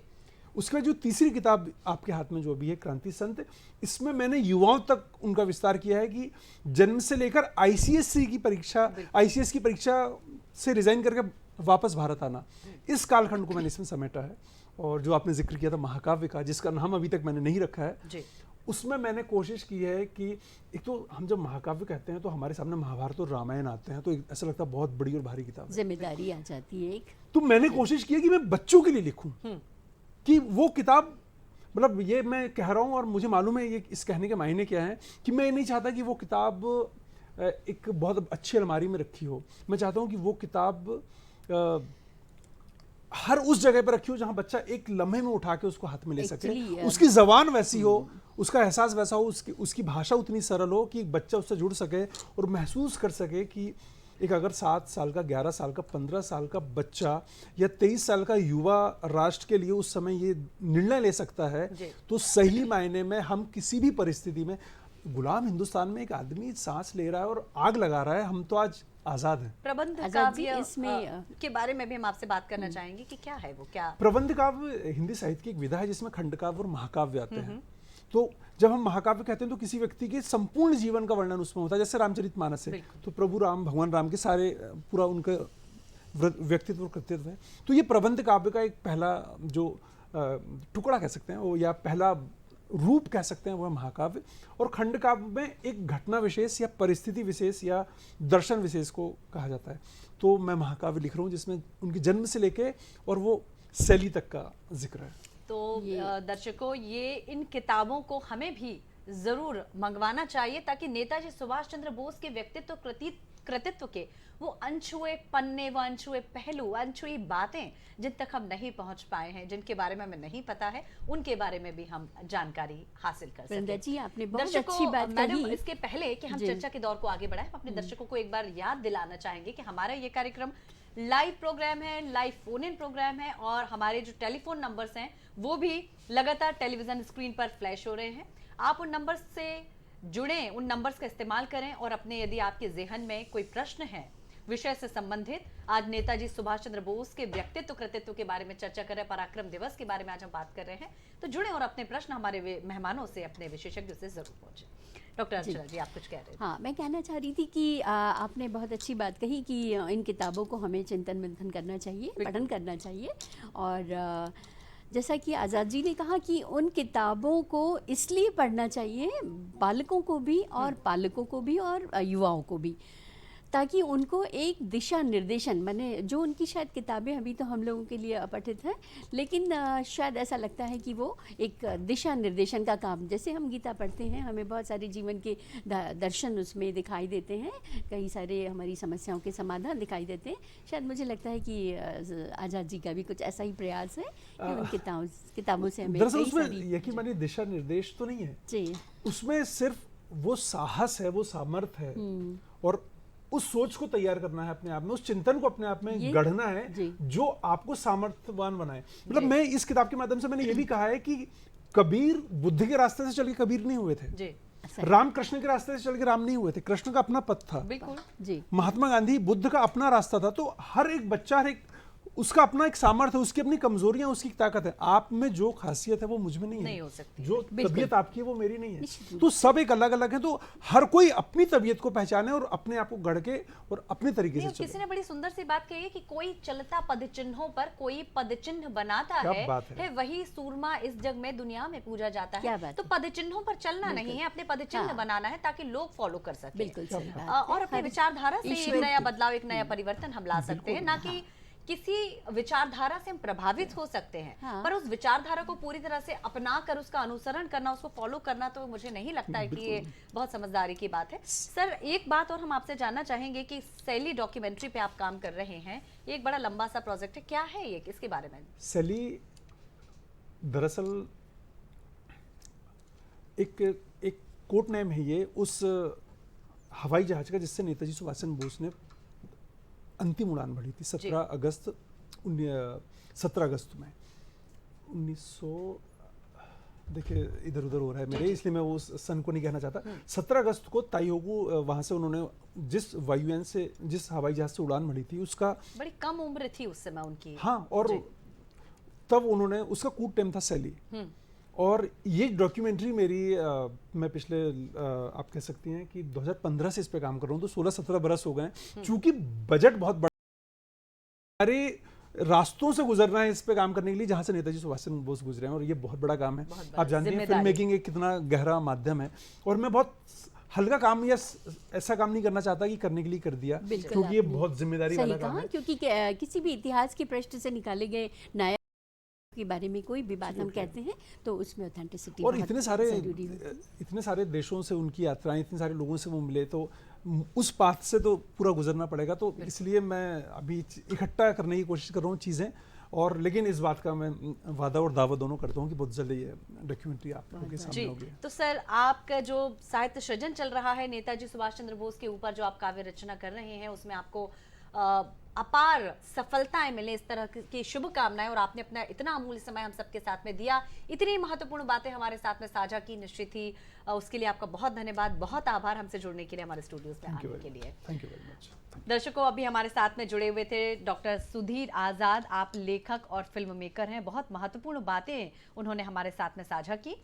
उसके बाद जो तीसरी किताब आपके हाथ में जो अभी है, क्रांति संत, इसमें मैंने युवाओं तक उनका विस्तार किया है कि जन्म से लेकर आईसीएस की परीक्षा से रिजाइन करके वापस भारत आना, इस कालखंड को मैंने इसमें समेटा है। और जो आपने जिक्र किया था महाकाव्य का, जिसका नाम अभी तक मैंने नहीं रखा है, जी। उसमें मैंने कोशिश की है कि एक तो हम जब महाकाव्य कहते हैं तो हमारे सामने महाभारत और रामायण आते हैं तो ऐसा लगता है बहुत बड़ी और भारी किताब है। जिम्मेदारी आ जाती है एक। तो मैंने कोशिश की है कि मैं बच्चों के लिए लिखूं, कि वो किताब, मतलब ये मैं कह रहा हूं और मुझे मालूम है ये इस कहने के मायने क्या है, कि मैं नहीं चाहता कि वो किताब एक बहुत अच्छी अलमारी में रखी हो। मैं चाहता हूं कि वो किताब हर उस जगह पर रखी हो जहां बच्चा एक लम्हे में उठा के उसको हाथ में ले सके, उसकी जबान वैसी हो, उसका एहसास वैसा हो, उसकी भाषा उतनी सरल हो कि बच्चा उससे जुड़ सके और महसूस कर सके कि एक अगर 7 साल का, 11 साल का, 15 साल का बच्चा या 23 साल का युवा राष्ट्र के लिए उस समय ये निर्णय ले सकता है, तो सही मायने में हम किसी भी परिस्थिति में, गुलाम हिंदुस्तान में एक आदमी सांस ले रहा है और आग लगा रहा है, हम तो आज आजाद हैं। प्रबंध काव्य इसमें के बारे में भी हम आपसे बात करना चाहेंगे कि क्या है वो, क्या प्रबंध काव्य हिंदी साहित्य की एक विधा है जिसमें खंड काव्य और महाकाव्य आते हैं। तो जब हम महाकाव्य कहते हैं तो किसी व्यक्ति के संपूर्ण जीवन का वर्णन उसमें होता है, जैसे रामचरितमानस है तो प्रभु राम, भगवान राम के सारे पूरा उनका व्यक्तित्व और कृतित्व है। तो ये प्रबंध काव्य का एक पहला जो टुकड़ा कह सकते हैं वो, या पहला रूप कह सकते हैं, वह महाकाव्य। और खंड काव्य में एक घटना विशेष या परिस्थिति विशेष या दर्शन विशेष को कहा जाता है। तो मैं महाकाव्य लिख रहा हूँ जिसमें उनके जन्म से लेके और वो शैली तक का जिक्र है। तो दर्शकों, ये इन किताबों को हमें भी जरूर मंगवाना चाहिए ताकि नेताजी सुभाष चंद्र बोस के व्यक्तित्व, कृतित्व के वो अनछुए पन्ने, वो अनछुए पहलू, अनछुई बातें जिन तक हम नहीं पहुंच पाए हैं, जिनके बारे में हमें नहीं पता है, उनके बारे में भी हम जानकारी हासिल कर सकें। जी, आपने बहुत अच्छी बात कही। इसके पहले कि हम चर्चा के दौर को आगे बढ़ाएं, अपने दर्शकों को एक बार याद दिलाना चाहेंगे कि हमारा ये कार्यक्रम लाइव प्रोग्राम है, लाइव फोन इन प्रोग्राम है और हमारे जो टेलीफोन नंबर्स हैं वो भी लगातार टेलीविजन स्क्रीन पर फ्लैश हो रहे हैं। आप उन नंबर्स से जुड़ें, उन नंबर्स का इस्तेमाल करें और अपने, यदि आपके ज़हन में कोई प्रश्न है विषय से संबंधित, आज नेताजी सुभाष चंद्र बोस के व्यक्तित्व, कृतित्व के बारे में चर्चा कर रहे हैं, पराक्रम दिवस के बारे में आज हम बात कर रहे हैं, तो जुड़ें और अपने प्रश्न हमारे मेहमानों से, अपने विशेषज्ञों से जरूर पूछें। डॉक्टर अर्चना जी, आप कुछ कह रहे थे। हाँ, मैं कहना चाह रही थी कि आपने बहुत अच्छी बात कही कि इन किताबों को हमें चिंतन मंथन करना चाहिए, पठन करना चाहिए। और जैसा कि आज़ाद जी ने कहा कि उन किताबों को इसलिए पढ़ना चाहिए, बालकों को भी और पालकों को भी और युवाओं को भी, ताकि उनको एक दिशा निर्देशन, माने जो उनकी शायद किताबें अभी तो हम लोगों के लिए अपठित हैं, लेकिन शायद ऐसा लगता है कि वो एक दिशा निर्देशन का काम, जैसे हम गीता पढ़ते हैं हमें बहुत सारे जीवन के दर्शन उसमें दिखाई देते हैं, कई सारे हमारी समस्याओं के समाधान दिखाई देते हैं। शायद मुझे लगता है कि आज़ाद जी का भी कुछ ऐसा ही प्रयास है कि उन किताबों से हमें दरअसल उसमें यकीन मानिए दिशा निर्देश तो नहीं है जी, उसमें सिर्फ वो साहस है, वो सामर्थ्य है और उस सोच को तैयार करना है अपने आप में, उस चिंतन को अपने आप में गढ़ना है जो आपको सामर्थ्यवान बनाए। मतलब मैं इस किताब के माध्यम से मैंने ये भी कहा है कि कबीर बुद्ध के रास्ते से चल के कबीर नहीं हुए थे, राम कृष्ण के रास्ते से चल के राम नहीं हुए थे, कृष्ण का अपना पथ था, बिल्कुल जी, महात्मा गांधी बुद्ध का अपना रास्ता था। तो हर एक बच्चा, हर एक उसका अपना एक सामर्थ्य है, उसकी अपनी कमजोरियां, उसकी ताकत है। आप में जो खासियत है वो मुझ में नहीं हो सकती, जो तबीयत आपकी है वो मेरी नहीं है। तो सब एक अलग अलग है, तो हर कोई अपनी तबीयत को पहचाने और अपने आप को गढ़ के और अपने तरीके से चले। किसी ने बड़ी सुंदर सी बात कही है कि कोई चलता पदचिन्हों पर कोई पदचिन्ह बनाता है वही सूरमा इस जग में दुनिया में पूजा जाता है। तो पदचिन्हों पर चलना नहीं है, अपने पदचिन्ह बनाना है ताकि लोग फॉलो कर सके। बिल्कुल, और अपनी विचारधारा से एक नया बदलाव, एक नया परिवर्तन हम ला सकते हैं, ना कि किसी विचारधारा से हम प्रभावित हो सकते हैं, पर उस विचारधारा को पूरी तरह से अपना कर उसका अनुसरण करना, उसको फॉलो करना, तो मुझे नहीं लगता है कि ये बहुत समझदारी की बात है। सर, एक बात और हम आपसे जानना चाहेंगे कि शैली डॉक्यूमेंट्री पे आप काम कर रहे हैं, ये एक बड़ा लंबा सा प्रोजेक्ट है, क्या है ये, किसके बारे में? शैली दरअसल एक कोड नेम है ये उस हवाई जहाज का जिससे नेताजी सुभाष चंद्र बोस ने अंतिम उड़ान भरी थी 17 अगस्त में 1900, देखिए इधर उधर हो रहा है मेरे, इसलिए मैं वो सन को नहीं कहना चाहता। 17 अगस्त को ताइहोगु वहां से उन्होंने जिस वायुयान से, जिस हवाई जहाज से उड़ान भरी थी, उसका बड़ी कम उम्र थी उस समय उनकी। हाँ, और तब उन्होंने, उसका कूट टाइम था शैली। और ये डॉक्यूमेंट्री मेरी मैं पिछले आप कह सकती हैं कि 2015 से इस पे काम कर रहा हूँ, तो 16-17 बरस हो गए। चूंकि बजट बहुत बड़ा, अरे रास्तों से गुजरना है इस पे काम करने के लिए जहाँ से नेताजी सुभाष चंद्र बोस गुजरे हैं, और ये बहुत बड़ा काम है। बहुत बड़ा, आप जानते हैं फिल्म जिम्मेदारी। मेकिंग एक कितना गहरा माध्यम है, और मैं बहुत हल्का काम या ऐसा काम नहीं करना चाहता कि करने के लिए कर दिया, बिल्कुल क्योंकि ये आपने बहुत जिम्मेदारी सही वाला काम कहा, है। क्योंकि किसी भी इतिहास के पृष्ठ से निकाले गए नायक के बारे में कोई भी बात हम कहते हैं तो उसमें ऑथेंटिसिटी और बहुत जरूरी होती है। इतने सारे देशों से उनकी यात्राएं, इतने सारे लोगों से वो मिले, तो उस पाथ से तो पूरा गुजरना पड़ेगा। तो इसलिए मैं अभी इकट्ठा करने की कोशिश कर रहा हूँ चीज़ें, और लेकिन इस बात का मैं वादा और दावा दोनों करता हूँ कि बहुत जल्दी ये डॉक्यूमेंट्री आप लोगों के सामने जी, होगी। तो सर आपका जो साहित्य सृजन चल रहा है नेताजी सुभाष चंद्र बोस के ऊपर, जो आप काव्य रचना कर रहे हैं, उसमें आपको अपार सफलताएं मिले, इस तरह की शुभकामनाएं, और आपने अपना इतना अमूल्य समय हम सबके साथ में दिया, इतनी महत्वपूर्ण बातें हमारे साथ में साझा की निश्चित ही, उसके लिए आपका बहुत धन्यवाद, बहुत आभार हमसे जुड़ने के लिए, हमारे स्टूडियोज में आने के लिए। Thank you very much. दर्शकों, अभी हमारे साथ में जुड़े हुए थे डॉक्टर सुधीर आजाद। आप लेखक और फिल्म मेकर हैं, बहुत महत्वपूर्ण बातें उन्होंने हमारे साथ में साझा की।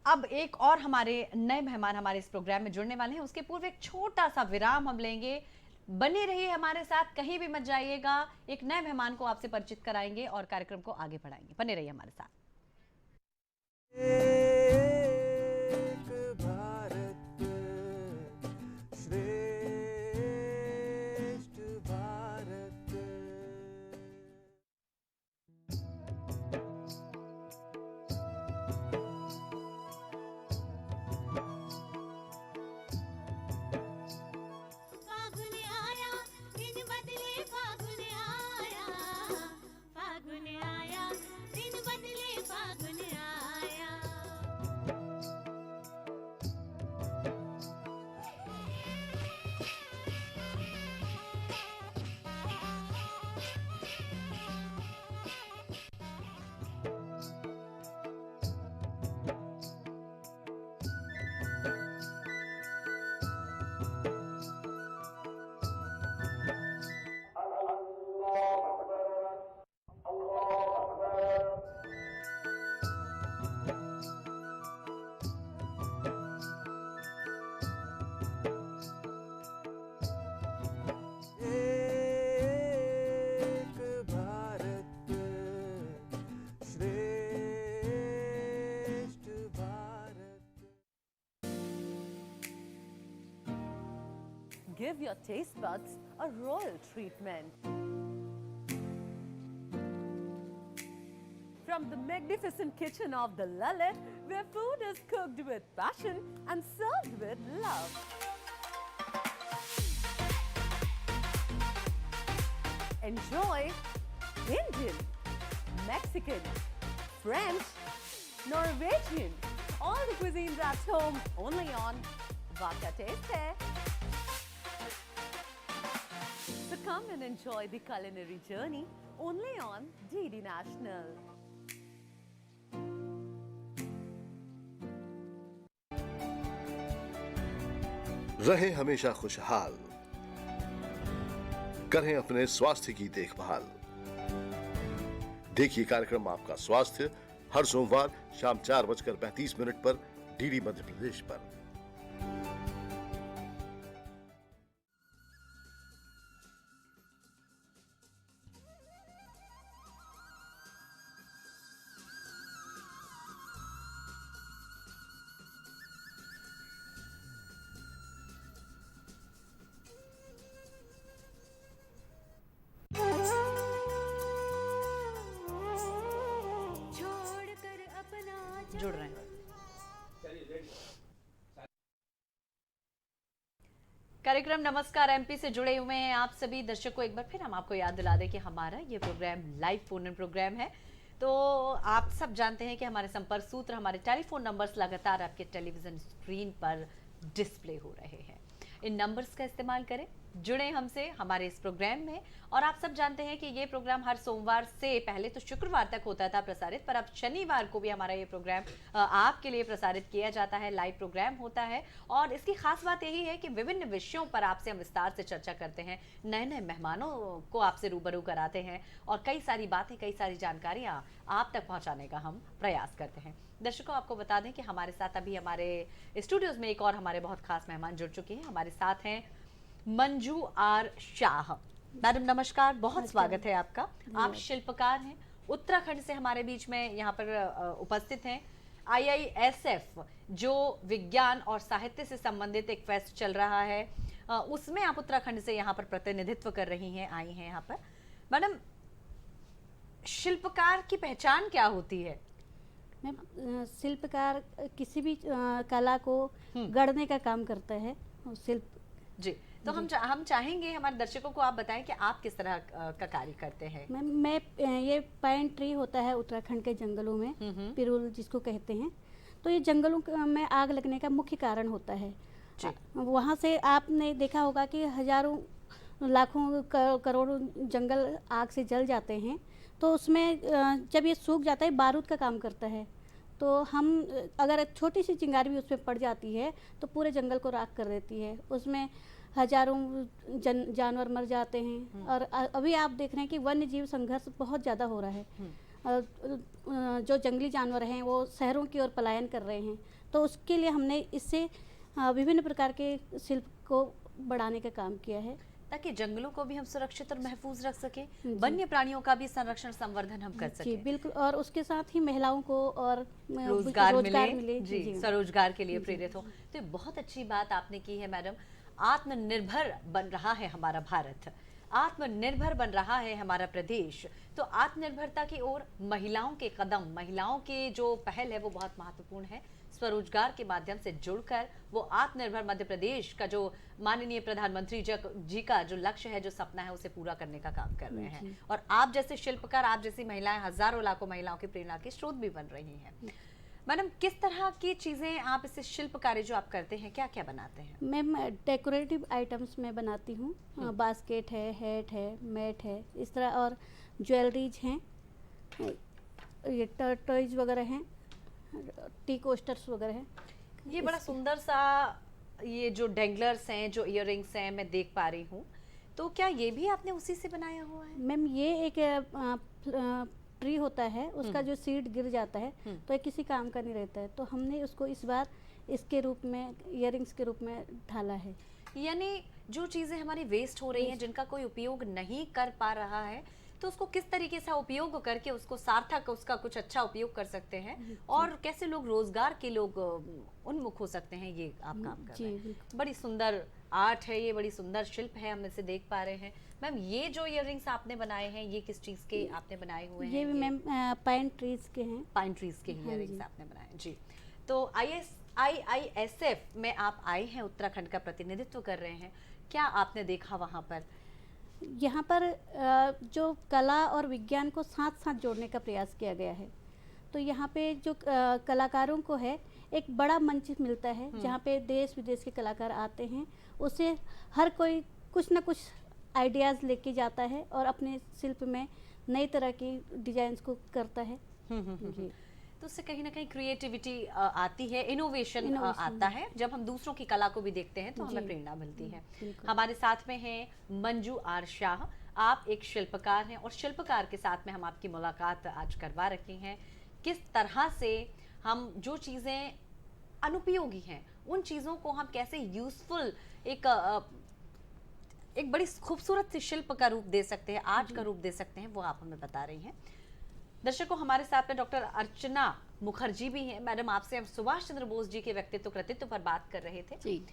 अब एक और हमारे नए मेहमान हमारे इस प्रोग्राम में जुड़ने वाले हैं, उसके पूर्व एक छोटा सा विराम हम लेंगे। बने रहिए हमारे साथ, कहीं भी मत जाइएगा। एक नए मेहमान को आपसे परिचित कराएंगे और कार्यक्रम को आगे बढ़ाएंगे। बने रहिए हमारे साथ। एक भारत श्रेष्ठ भारत। फागुन आया दिन बदले, फागुन आया, फागुन आया दिन बदले, फागुन आया। एक भारत श्रेष्ठ Bharat. Give your taste buds a royal treatment. From the magnificent kitchen of the Lalit, where food is cooked with passion and served with love. Enjoy Indian, Mexican, French, Norwegian, all the cuisines at home only on Vaka Taste Hai. So come and enjoy the culinary journey only on DD National. रहें हमेशा खुशहाल, करें अपने स्वास्थ्य की देखभाल। देखिए कार्यक्रम आपका स्वास्थ्य हर सोमवार शाम 4:35 पर डीडी मध्य प्रदेश पर। छोड़कर अपना जुड़ रहे हैं। कार्यक्रम नमस्कार एमपी से जुड़े हुए हैं आप सभी दर्शकों। एक बार फिर हम आपको याद दिला दें कि हमारा ये program live phone in program है। तो आप सब जानते हैं कि हमारे संपर्क सूत्र, हमारे टेलीफोन नंबर्स लगातार आपके टेलीविजन स्क्रीन पर डिस्प्ले हो रहे हैं। इन नंबर्स का इस्तेमाल करें, जुड़े हमसे हमारे इस प्रोग्राम में। और आप सब जानते हैं कि ये प्रोग्राम हर सोमवार से पहले तो शुक्रवार तक होता था प्रसारित, पर अब शनिवार को भी हमारा ये प्रोग्राम आपके लिए प्रसारित किया जाता है, लाइव प्रोग्राम होता है। और इसकी खास बात यही है कि विभिन्न विषयों पर आपसे हम विस्तार से चर्चा करते हैं, नए नए मेहमानों को आपसे रूबरू कराते हैं और कई सारी बातें, कई सारी जानकारियाँ आप तक पहुँचाने का हम प्रयास करते हैं। दर्शकों, आपको बता दें कि हमारे साथ अभी हमारे स्टूडियोज में एक और हमारे बहुत खास मेहमान जुड़ चुके हैं। हमारे साथ हैं मंजू आर शाह। मैडम नमस्कार, बहुत स्वागत है आपका। आप शिल्पकार हैं, उत्तराखंड से हमारे बीच में यहाँ पर उपस्थित हैं। IISF जो विज्ञान और साहित्य से संबंधित एक फेस्ट चल रहा है, उसमें आप उत्तराखंड से यहाँ पर प्रतिनिधित्व कर रही हैं, आई हैं यहाँ पर। मैडम, शिल्पकार की पहचान क्या होती है? मैम, शिल्पकार किसी भी कला को गढ़ने का काम करता है। शिल्प जी, तो हम चाहेंगे हमारे दर्शकों को आप बताएं कि आप किस तरह का कार्य करते हैं। मैम, मैं ये पाइन ट्री होता है उत्तराखंड के जंगलों में, पिरुल जिसको कहते हैं, तो ये जंगलों में आग लगने का मुख्य कारण होता है। वहाँ से आपने देखा होगा कि हजारों लाखों करोड़ों जंगल आग से जल जाते हैं, तो उसमें जब ये सूख जाता है, बारूद का काम करता है। तो हम अगर छोटी सी चिंगारी भी उसमें पड़ जाती है तो पूरे जंगल को राख कर देती है। उसमें हजारों जानवर मर जाते हैं। और अभी आप देख रहे हैं कि वन्य जीव संघर्ष बहुत ज़्यादा हो रहा है। जो जंगली जानवर हैं वो शहरों की ओर पलायन कर रहे हैं। तो उसके लिए हमने इससे विभिन्न प्रकार के शिल्प को बढ़ाने का काम किया है, ताकि जंगलों को भी हम सुरक्षित और महफूज रख सके, वन्य प्राणियों का भी संरक्षण संवर्धन हम कर सके। जी बिल्कुल। और उसके साथ ही महिलाओं को और रोजगार मिले, जी, जी। स्वरोजगार के लिए प्रेरित हो। तो ये बहुत अच्छी बात आपने की है मैडम। आत्मनिर्भर बन रहा है हमारा भारत, आत्मनिर्भर बन रहा है हमारा प्रदेश। तो आत्मनिर्भरता की ओर महिलाओं के कदम, महिलाओं के जो पहल है वो बहुत महत्वपूर्ण है। स्वरोजगार के माध्यम से जुड़कर वो आत्मनिर्भर मध्य प्रदेश का जो माननीय प्रधानमंत्री जी का जो लक्ष्य है, जो सपना है, उसे पूरा करने का काम कर रहे हैं। और आप जैसे शिल्पकार, आप जैसी महिलाएं हजारों लाखों महिलाओं की प्रेरणा के स्रोत भी बन रही हैं। मैडम, किस तरह की चीजें आप इससे शिल्पकारी जो आप करते हैं, क्या क्या बनाते हैं? मैम, डेकोरेटिव आइटम्स मैं बनाती हूँ। बास्केट है, हैट है, मैट है, इस तरह। और ज्वेलरीज हैं, ये टॉयज वगैरह हैं, टी कोस्टर्स वगैरह हैं। ये बड़ा सुंदर सा ये जो डेंगलर्स हैं, जो इयररिंग्स हैं, मैं देख पा रही हूँ। तो क्या ये भी आपने उसी से बनाया हुआ है? मैम, ये एक ट्री होता है, उसका जो सीड गिर जाता है तो ये किसी काम का नहीं रहता है, तो हमने उसको इस बार इसके रूप में, इयररिंग्स के रूप में ढाला है। यानी जो चीजें हमारी वेस्ट हो रही हैं, जिनका कोई उपयोग नहीं कर पा रहा है, तो उसको किस तरीके से उपयोग करके उसको सार्थक, उसका कुछ अच्छा उपयोग कर सकते हैं, और कैसे लोग रोजगार के लोग उन्मुख हो सकते हैं, ये आप काम कर रहे हैं। बड़ी सुंदर आर्ट है ये, बड़ी सुंदर शिल्प है, हम इसे देख पा रहे हैं। मैम, ये जो इयररिंग्स आपने बनाए हैं, ये किस चीज के आपने बनाए हुए हैं? ये भी मैम पाइन ट्रीज के हैं। पाइन ट्रीज के इयररिंग्स आपने बनाए जी। तो IISF में आप आए हैं, उत्तराखंड का प्रतिनिधित्व कर रहे हैं, क्या आपने देखा वहाँ पर? यहाँ पर जो कला और विज्ञान को साथ साथ जोड़ने का प्रयास किया गया है। तो यहाँ पे जो कलाकारों को है, एक बड़ा मंच मिलता है जहाँ पे देश विदेश के कलाकार आते हैं। उससे हर कोई कुछ ना कुछ आइडियाज़ लेके जाता है और अपने शिल्प में नई तरह की डिजाइन्स को करता है। जी। तो उससे कहीं ना कहीं क्रिएटिविटी आती है, इनोवेशन आता है। जब हम दूसरों की कला को भी देखते हैं तो हमें प्रेरणा मिलती है। हमारे साथ में हैं मंजू आर शाह। आप एक शिल्पकार हैं और शिल्पकार के साथ में हम आपकी मुलाकात आज करवा रखे हैं। किस तरह से हम जो चीज़ें अनुपयोगी हैं, उन चीज़ों को हम कैसे यूजफुल एक बड़ी खूबसूरत सी शिल्प का रूप दे सकते हैं, आर्ट का रूप दे सकते हैं, वो आप हमें बता रही हैं। दर्शकों, हमारे साथ में डॉक्टर अर्चना मुखर्जी भी हैं। मैडम, आपसे हम सुभाष चंद्र बोस जी के व्यक्तित्व कृतित्व पर बात कर रहे थे जी।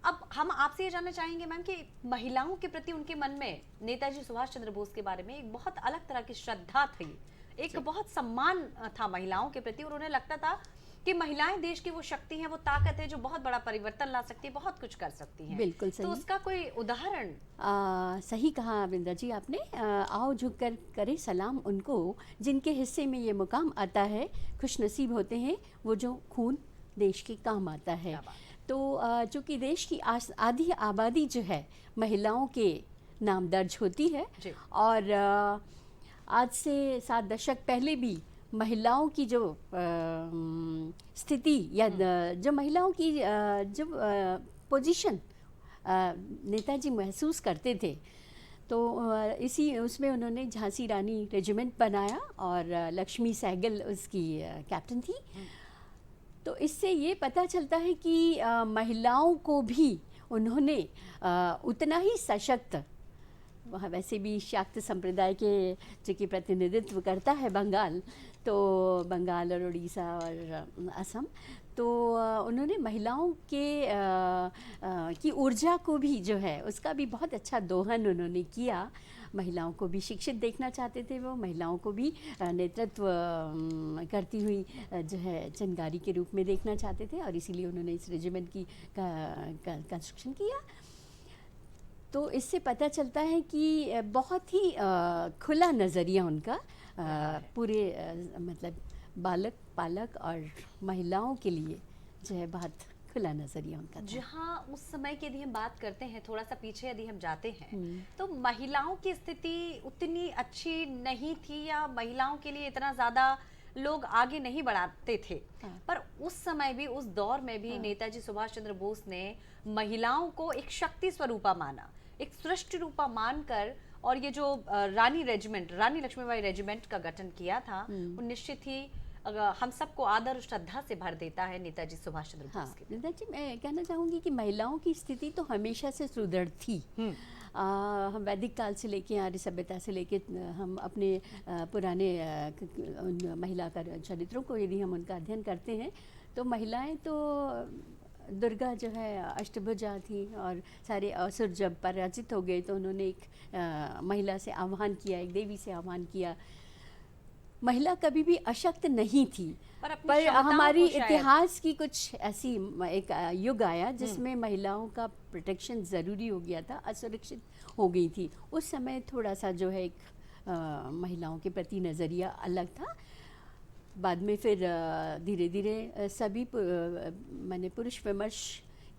अब हम आपसे ये जानना चाहेंगे मैम कि महिलाओं के प्रति उनके मन में नेताजी सुभाष चंद्र बोस के बारे में एक बहुत अलग तरह की श्रद्धा थी, एक बहुत सम्मान था महिलाओं के प्रति, और उन्हें लगता था कि महिलाएं देश की वो शक्ति हैं, वो ताकत है जो बहुत बड़ा परिवर्तन ला सकती है, बहुत कुछ कर सकती हैं। बिल्कुल सही। तो उसका कोई उदाहरण? सही कहा वृंदा जी आपने। आओ झुककर करे सलाम उनको जिनके हिस्से में ये मुकाम आता है, खुशनसीब होते हैं वो जो खून देश के काम आता है। तो चूँकि देश की आधी आबादी जो है महिलाओं के नाम दर्ज होती है, और आज से 7 दशक पहले भी महिलाओं की जो स्थिति या जो महिलाओं की जो पोजीशन नेताजी महसूस करते थे, तो इसी उसमें उन्होंने झांसी रानी रेजिमेंट बनाया और लक्ष्मी सहगल उसकी कैप्टन थी। तो इससे ये पता चलता है कि महिलाओं को भी उन्होंने उतना ही सशक्त वहाँ वैसे भी शाक्त संप्रदाय के जो कि प्रतिनिधित्व करता है बंगाल, तो बंगाल और उड़ीसा और असम, तो उन्होंने महिलाओं के की ऊर्जा को भी जो है उसका भी बहुत अच्छा दोहन उन्होंने किया। महिलाओं को भी शिक्षित देखना चाहते थे, वो महिलाओं को भी नेतृत्व करती हुई जो है चिनगारी के रूप में देखना चाहते थे, और इसीलिए उन्होंने इस रेजिमेंट की कंस्ट्रक्शन किया। तो इससे पता चलता है कि बहुत ही खुला नज़रिया उनका पूरे मतलब बालक पालक और महिलाओं के लिए जो है बहुत खुला नज़रिया उनका था। जहाँ उस समय की यदि हम बात करते हैं, थोड़ा सा पीछे यदि हम जाते हैं, तो महिलाओं की स्थिति उतनी अच्छी नहीं थी, या महिलाओं के लिए इतना ज़्यादा लोग आगे नहीं बढ़ाते थे। पर उस समय भी, उस दौर में भी नेताजी सुभाष चंद्र बोस ने महिलाओं को एक शक्ति स्वरूपा माना, एक सृष्टि रूपा मानकर, और ये जो रानी रेजिमेंट, रानी लक्ष्मीबाई रेजिमेंट का गठन किया था, वो निश्चित ही हम सबको आदर और श्रद्धा से भर देता है नेताजी सुभाष चंद्र बोस के। नेताजी, मैं कहना चाहूँगी कि महिलाओं की स्थिति तो हमेशा से सुदृढ़ थी। हम वैदिक काल से लेके आर्य सभ्यता से लेके हम अपने पुराने उन महिला का चरित्रों को यदि हम उनका अध्ययन करते हैं, तो महिलाएं तो दुर्गा जो है अष्टभुजा थी, और सारे असुर जब पराजित हो गए तो उन्होंने एक महिला से आह्वान किया, एक देवी से आह्वान किया। महिला कभी भी अशक्त नहीं थी, पर हमारी इतिहास की कुछ ऐसी एक युग आया जिसमें महिलाओं का प्रोटेक्शन ज़रूरी हो गया था, असुरक्षित हो गई थी। उस समय थोड़ा सा जो है एक महिलाओं के प्रति नज़रिया अलग था। बाद में फिर धीरे धीरे सभी मैंने पुरुष विमर्श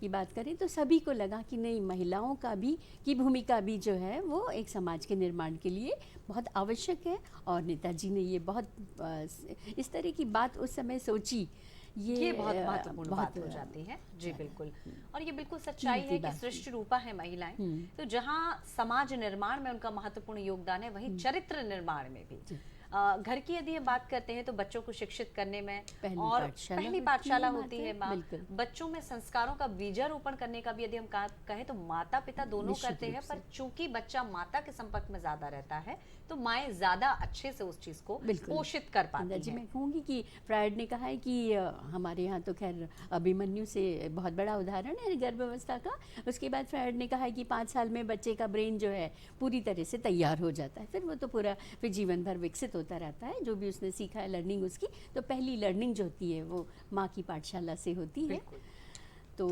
की बात करें तो सभी को लगा कि नहीं, महिलाओं का भी की भूमिका भी जो है वो एक समाज के निर्माण के लिए बहुत आवश्यक है, और नेताजी ने ये बहुत इस तरह की बात उस समय सोची। ये बहुत महत्वपूर्ण बात हो जाती है। जी बिल्कुल, और ये बिल्कुल सच्चाई है कि सृष्टि रूपा है महिलाएं, तो जहाँ समाज निर्माण में उनका महत्वपूर्ण योगदान है, वहीं चरित्र निर्माण में भी। घर की यदि हम बात करते हैं तो बच्चों को शिक्षित करने में पहली पाठशाला होती है माँ। बच्चों में संस्कारों का बीजारोपण करने का भी यदि हम कहें तो माता पिता दोनों करते हैं, पर चूंकि बच्चा माता के संपर्क में ज्यादा रहता है तो माएँ ज्यादा अच्छे से उस चीज को पोषित कर पाती हैं। मैं कहूँगी कि फ्रायड ने कहा है कि हमारे यहाँ तो खैर अभिमन्यु से बहुत बड़ा उदाहरण है गर्भावस्था का। उसके बाद फ्रायड ने कहा है कि 5 साल में बच्चे का ब्रेन जो है पूरी तरह से तैयार हो जाता है, फिर वो तो पूरा फिर जीवन भर विकसित होता रहता है, जो भी उसने सीखा है लर्निंग उसकी। तो पहली लर्निंग जो होती है वो माँ की पाठशाला से होती है। तो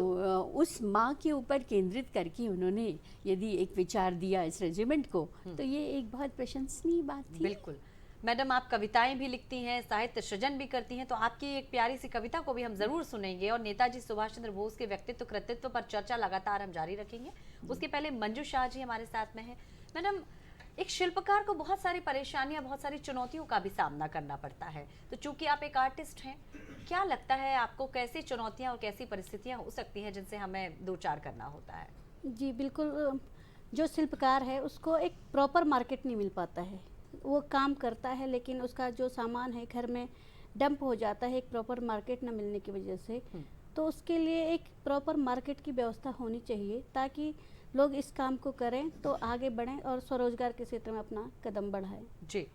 उस माँ के ऊपर केंद्रित करके उन्होंने यदि एक विचार दिया इस रेजिमेंट को, तो ये एक बहुत प्रशंसनीय बात थी। बिल्कुल। मैडम, आप कविताएं भी लिखती हैं, साहित्य सृजन भी करती हैं, तो आपकी एक प्यारी सी कविता को भी हम जरूर सुनेंगे, और नेताजी सुभाष चंद्र बोस के व्यक्तित्व कृतित्व पर चर्चा लगातार हम जारी रखेंगे। उसके पहले मंजू शाह जी हमारे साथ में हैं। मैडम, एक शिल्पकार को बहुत सारी परेशानियां, बहुत सारी चुनौतियों का भी सामना करना पड़ता है, तो चूंकि आप एक आर्टिस्ट हैं, क्या लगता है आपको कैसी चुनौतियां और कैसी परिस्थितियां हो सकती हैं जिनसे हमें दो चार करना होता है? जी बिल्कुल, जो शिल्पकार है उसको एक प्रॉपर मार्केट नहीं मिल पाता है। वो काम करता है लेकिन उसका जो सामान है घर में डंप हो जाता है एक प्रॉपर मार्केट न मिलने की वजह से। तो उसके लिए एक प्रॉपर मार्केट की व्यवस्था होनी चाहिए ताकि लोग इस काम को करें तो आगे बढ़ें और स्वरोजगार के क्षेत्र में अपना कदम बढ़ाएं। जी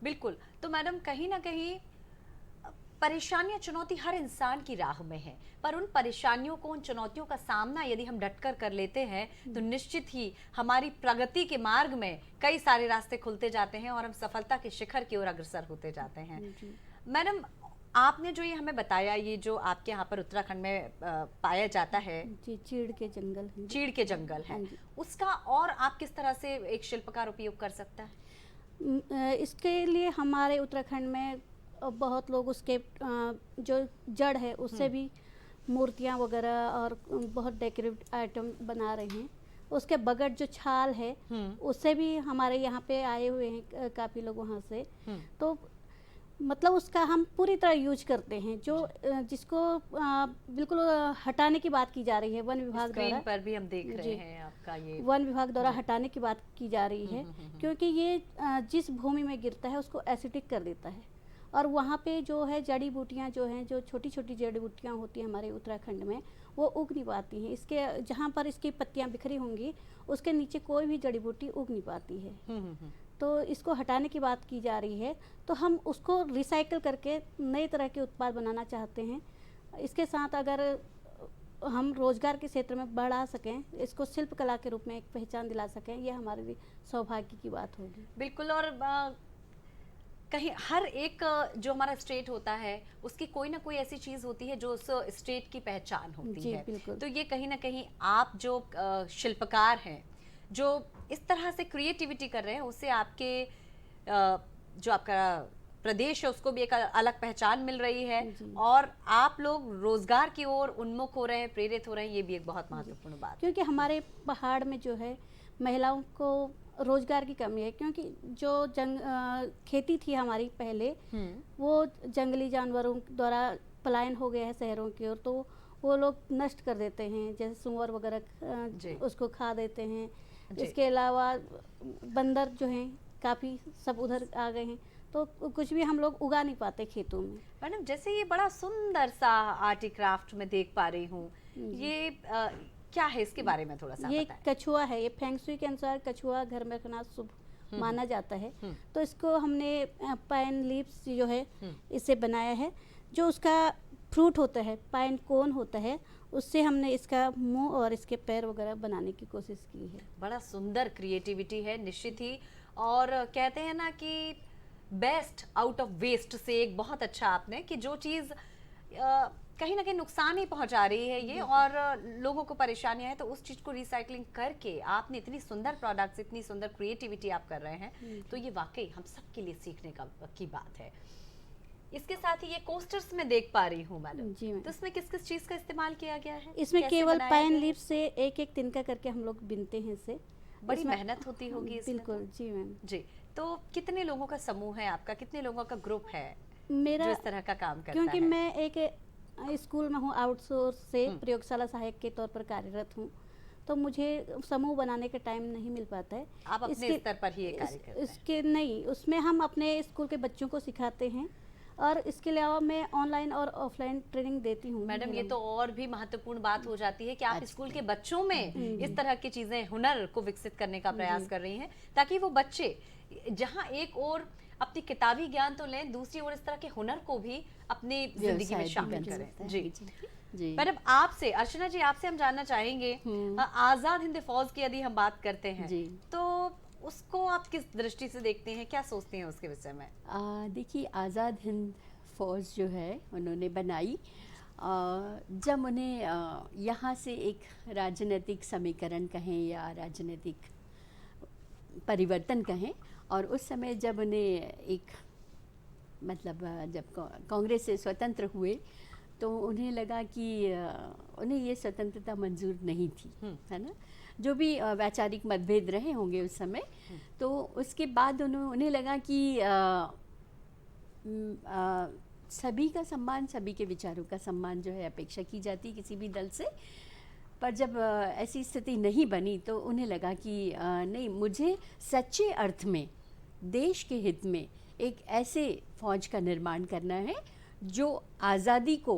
बिल्कुल। तो मैडम, कहीं ना कहीं परेशानियां, चुनौती हर इंसान की राह में है, पर उन परेशानियों को, उन चुनौतियों का सामना यदि हम डटकर कर लेते हैं तो निश्चित ही हमारी प्रगति के मार्ग में कई सारे रास्ते खुलते जाते हैं और हम सफलता के शिखर की ओर अग्रसर होते जाते हैं। मैडम, आपने जो ये हमें बताया, ये जो आपके यहाँ पर उत्तराखंड में पाया जाता है, जी, चीड़ के जंगल है। चीड़ के जंगल है, उसका और आप किस तरह से एक शिल्पकार उपयोग कर सकता है? इसके लिए हमारे उत्तराखंड में बहुत लोग उसके जो जड़ है उससे भी मूर्तियाँ वगैरह और बहुत डेकोरेटिव आइटम बना रहे हैं। उसके बगैर जो छाल है उससे भी हमारे यहाँ पे आए हुए हैं काफ़ी लोग वहाँ से। तो मतलब उसका हम पूरी तरह यूज करते हैं, जो जिसको बिल्कुल हटाने की बात की जा रही है वन विभाग द्वारा। पर भी हम देख रहे हैं आपका ये वन विभाग द्वारा हटाने की बात की जा रही है, क्योंकि ये जिस भूमि में गिरता है उसको एसिडिक कर देता है। और वहाँ पे जो है जड़ी बूटियाँ जो हैं, जो छोटी छोटी जड़ी बूटियाँ होती हैं हमारे उत्तराखंड में, वो उग नहीं पाती हैं। इसके जहाँ पर इसकी पत्तियाँ बिखरी होंगी उसके नीचे कोई भी जड़ी बूटी उग नहीं पाती है। तो इसको हटाने की बात की जा रही है, तो हम उसको रिसाइकल करके नए तरह के उत्पाद बनाना चाहते हैं। इसके साथ अगर हम रोजगार के क्षेत्र में बढ़ा सकें, इसको शिल्प कला के रूप में एक पहचान दिला सकें, ये हमारे लिए सौभाग्य की बात होगी। बिल्कुल। और कहीं हर एक जो हमारा स्टेट होता है उसकी कोई ना कोई ऐसी चीज होती है जो उस स्टेट की पहचान होती जी, है। बिल्कुल। तो ये कहीं ना कहीं आप जो शिल्पकार हैं, जो इस तरह से क्रिएटिविटी कर रहे हैं, उससे आपके जो आपका प्रदेश है उसको भी एक अलग पहचान मिल रही है, और आप लोग रोजगार की ओर उन्मुख हो रहे हैं, प्रेरित हो रहे हैं। ये भी एक बहुत महत्वपूर्ण बात है। क्योंकि हमारे पहाड़ में जो है महिलाओं को रोजगार की कमी है, क्योंकि जो खेती थी हमारी पहले, वो जंगली जानवरों द्वारा पलायन हो गया है शहरों की ओर, तो वो लोग नष्ट कर देते हैं, जैसे सुअर वगैरह उसको खा देते हैं। इसके अलावा बंदर जो हैं काफ़ी सब उधर आ गए हैं, तो कुछ भी हम लोग उगा नहीं पाते खेतों में। मैडम, जैसे ये बड़ा सुंदर सा आर्टी क्राफ्ट में देख पा रही हूँ, ये क्या है, इसके बारे में थोड़ा सा ये बताएं। कछुआ है। ये फेंगशुई के अनुसार कछुआ घर में रखना शुभ माना जाता है। तो इसको हमने पाइन लीव्स जो है इसे बनाया है। जो उसका फ्रूट होता है, पाइन कोन होता है, उससे हमने इसका मुंह और इसके पैर वगैरह बनाने की कोशिश की है। बड़ा सुंदर क्रिएटिविटी है निश्चित ही। और कहते हैं ना कि बेस्ट आउट ऑफ वेस्ट से एक बहुत अच्छा आपने, कि जो चीज़ कहीं ना कहीं नुकसान ही पहुंचा रही है ये, और लोगों को परेशानियां हैं, तो उस चीज़ को रिसाइकलिंग करके आपने इतनी सुंदर प्रोडक्ट्स, इतनी सुंदर क्रिएटिविटी आप कर रहे हैं, तो ये वाकई हम सबके लिए सीखने की बात है। इसके साथ ही ये कोस्टर्स में देख पा रही हूँ मैडम, जी मैम। तो इसमें किस किस चीज़ का इस्तेमाल किया गया है? इसमें कैसे केवल बनाया पाइन गया है? लीव्स से एक एक तिनका करके हम लोग बिनते हैं इसे। बड़ी इसमें- मेहनत होती होगी इसमें। बिल्कुल जी मैम। जी, तो कितने लोगों का समूह है आपका, कितने लोगों का ग्रुप है मेरा जो इस तरह का काम करता क्योंकि है? मैं एक स्कूल में हूँ, आउटसोर्स से प्रयोगशाला सहायक के तौर पर कार्यरत हूँ, तो मुझे समूह बनाने का टाइम नहीं मिल पाता है। आप अपने स्तर पर ही ये कार्य करते हैं। इसके नहीं, उसमें हम अपने स्कूल के बच्चों को सिखाते हैं, और इसके अलावा मैं ऑनलाइन और ऑफलाइन ट्रेनिंग देती हूँ। मैडम, ये तो और भी महत्वपूर्ण बात हो जाती है कि आप स्कूल के बच्चों में इस तरह की चीजें, हुनर को विकसित करने का प्रयास कर रही हैं, ताकि वो बच्चे जहां एक और अपनी किताबी ज्ञान तो लें, दूसरी ओर इस तरह के हुनर को भी अपनी जिंदगी में शामिल करें। जी जी। मैडम, आपसे, अर्चना जी, आपसे हम जानना चाहेंगे, आजाद हिंद फौज की यदि हम बात करते हैं, जी। तो उसको आप किस दृष्टि से देखते हैं, क्या सोचते हैं उसके विषय में? देखिए, आज़ाद हिंद फौज जो है उन्होंने बनाई जब उन्हें यहाँ से एक राजनीतिक समीकरण कहें या राजनीतिक परिवर्तन कहें, और उस समय जब उन्हें एक मतलब जब कांग्रेस से स्वतंत्र हुए, तो उन्हें लगा कि उन्हें ये स्वतंत्रता मंजूर नहीं थी, है ना। जो भी वैचारिक मतभेद रहे होंगे उस समय, तो उसके बाद उन्हें लगा कि सभी का सम्मान, सभी के विचारों का सम्मान जो है अपेक्षा की जाती किसी भी दल से। पर जब ऐसी स्थिति नहीं बनी, तो उन्हें लगा कि नहीं, मुझे सच्चे अर्थ में देश के हित में एक ऐसे फौज का निर्माण करना है जो आज़ादी को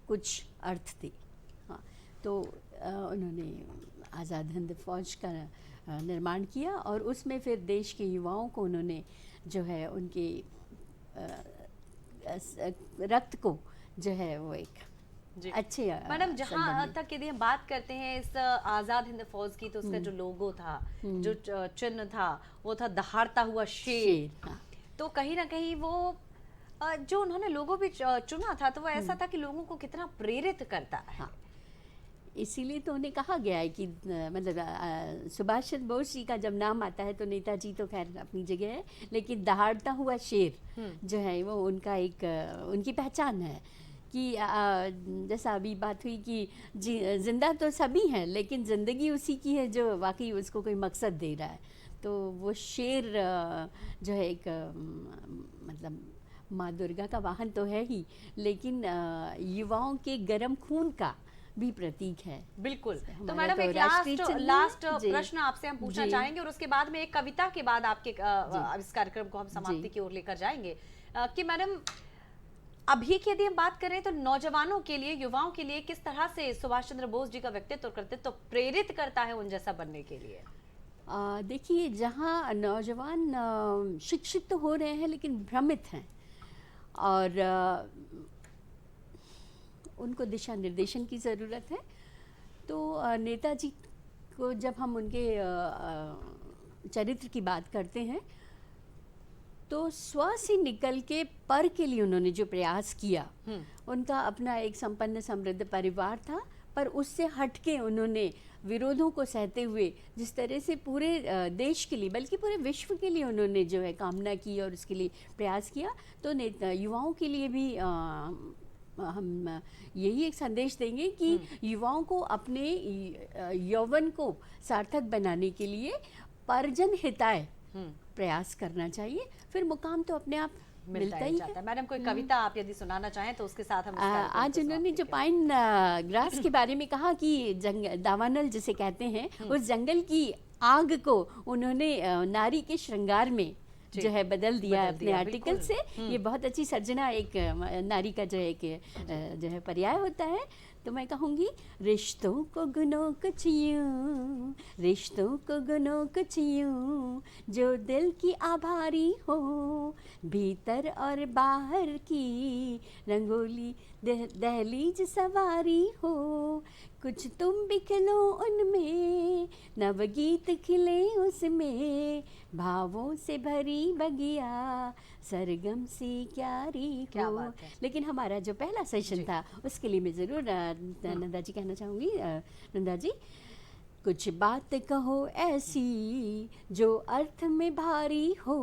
कुछ अर्थ दे। हाँ, तो उन्होंने आज़ाद हिंद फौज का निर्माण किया, और उसमें फिर देश के युवाओं को उन्होंने जो है उनके रक्त को जो है वो एक अच्छे मैडम, जहाँ तक यदि हम बात करते हैं इस आज़ाद हिंद फौज की, तो उसका जो लोगो था, जो चिन्ह था, वो था दहाड़ता हुआ शेर। हाँ। तो कहीं ना कहीं वो जो उन्होंने लोगो भी चुना था, तो वो ऐसा था कि लोगों को कितना प्रेरित करता है। हाँ। इसीलिए तो उन्हें कहा गया है कि मतलब सुभाष चंद्र बोस जी का जब नाम आता है तो नेताजी तो खैर अपनी जगह है, लेकिन दहाड़ता हुआ शेर जो है वो उनका एक उनकी पहचान है। कि जैसा अभी बात हुई कि जिंदा तो सभी हैं, लेकिन ज़िंदगी उसी की है जो वाकई उसको कोई मकसद दे रहा है। तो वो शेर जो है एक मतलब माँ दुर्गा का वाहन तो है ही, लेकिन युवाओं के गर्म खून का भी प्रतीक है। बिल्कुल। तो हमारा मैडम, एक राष्ट्रीय चिन्ह है। लास्ट जी। प्रश्न आपसे हम पूछना जी। चाहेंगे, और उसके बाद में एक कविता के बाद आपके इस कार्यक्रम को हम समाप्ति की ओर लेकर जाएंगे, कि मैडम, अभी की यदि हम बात करें तो नौजवानों के लिए, युवाओं के लिए किस तरह से सुभाष चंद्र बोस जी का व्यक्तित्व और कृतित्व प्रेरित करता है उन जैसा बनने के लिए? देखिए, जहाँ नौजवान शिक्षित तो हो रहे हैं लेकिन भ्रमित हैं, और उनको दिशा निर्देशन की ज़रूरत है। तो नेताजी को जब हम उनके चरित्र की बात करते हैं तो स्व से निकल के पर के लिए उन्होंने जो प्रयास किया, उनका अपना एक संपन्न समृद्ध परिवार था, पर उससे हटके उन्होंने विरोधों को सहते हुए जिस तरह से पूरे देश के लिए बल्कि पूरे विश्व के लिए उन्होंने जो है कामना की और उसके लिए प्रयास किया, तो युवाओं के लिए भी हम यही एक संदेश देंगे कि युवाओं को अपने यौवन को सार्थक बनाने के लिए परजन हिताय प्रयास करना चाहिए, फिर मुकाम तो अपने आप मिलता ही जाता है। मैडम, कोई कविता आप यदि सुनाना चाहें तो उसके साथ हम आज उन्होंने जो पाइन ग्रास के बारे में कहा कि दावानल जिसे कहते हैं, उस जंगल की आग को उन्होंने नारी के श्रृंगार में जो है बदल दिया अपने आर्टिकल से। ये बहुत अच्छी सर्जना एक नारी का जो है जो है पर्याय होता है। तो मैं कहूँगी, रिश्तों को गुनो कुछ यूं, रिश्तों को गुनो कुछ यूं, जो दिल की आभारी हो, भीतर और बाहर की रंगोली दहलीज सवारी हो, कुछ तुम भी खिलो उनमें, नवगीत खिले उसमें, भावों से भरी बगिया सरगम सी क्यारी क्या हो। बात है। लेकिन हमारा जो पहला सेशन था उसके लिए मैं ज़रूर नंदा जी कहना चाहूँगी। नंदा जी, कुछ बात कहो ऐसी जो अर्थ में भारी हो,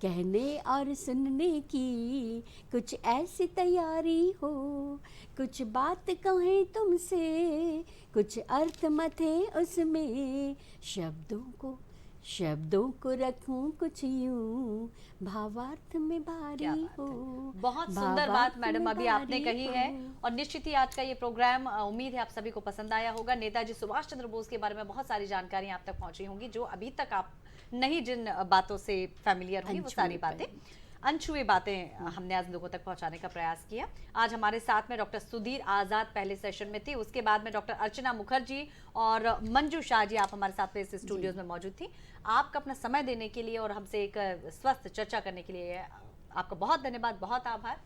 कहने और सुनने की कुछ ऐसी तैयारी हो, कुछ बात कहें तुमसे कुछ अर्थ मथे उसमें, शब्दों को रखूं कुछ यूं, भावार्थ में भारी हो। बहुत सुंदर बात मैडम अभी आपने कही है, और निश्चित ही आज का ये प्रोग्राम उम्मीद है आप सभी को पसंद आया होगा। नेताजी सुभाष चंद्र बोस के बारे में बहुत सारी जानकारियां आप तक पहुंची होंगी, जो अभी तक आप नहीं जिन बातों से फैमिलियर होंगी, वो सारी बातें, अनछुई बातें हमने आज लोगों तक पहुंचाने का प्रयास किया। आज हमारे साथ में डॉक्टर सुधीर आजाद पहले सेशन में थी, उसके बाद में डॉक्टर अर्चना मुखर्जी और मंजू शाह जी आप हमारे साथ में इस स्टूडियोज में मौजूद थी। आपका अपना समय देने के लिए और हमसे एक स्वस्थ चर्चा करने के लिए आपका बहुत धन्यवाद, बहुत आभार।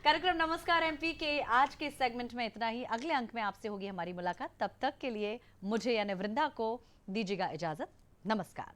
कार्यक्रम नमस्कार एमपी के आज के सेगमेंट में इतना ही। अगले अंक में आपसे होगी हमारी मुलाकात। तब तक के लिए मुझे यानी वृंदा को दीजिएगा इजाजत। नमस्कार।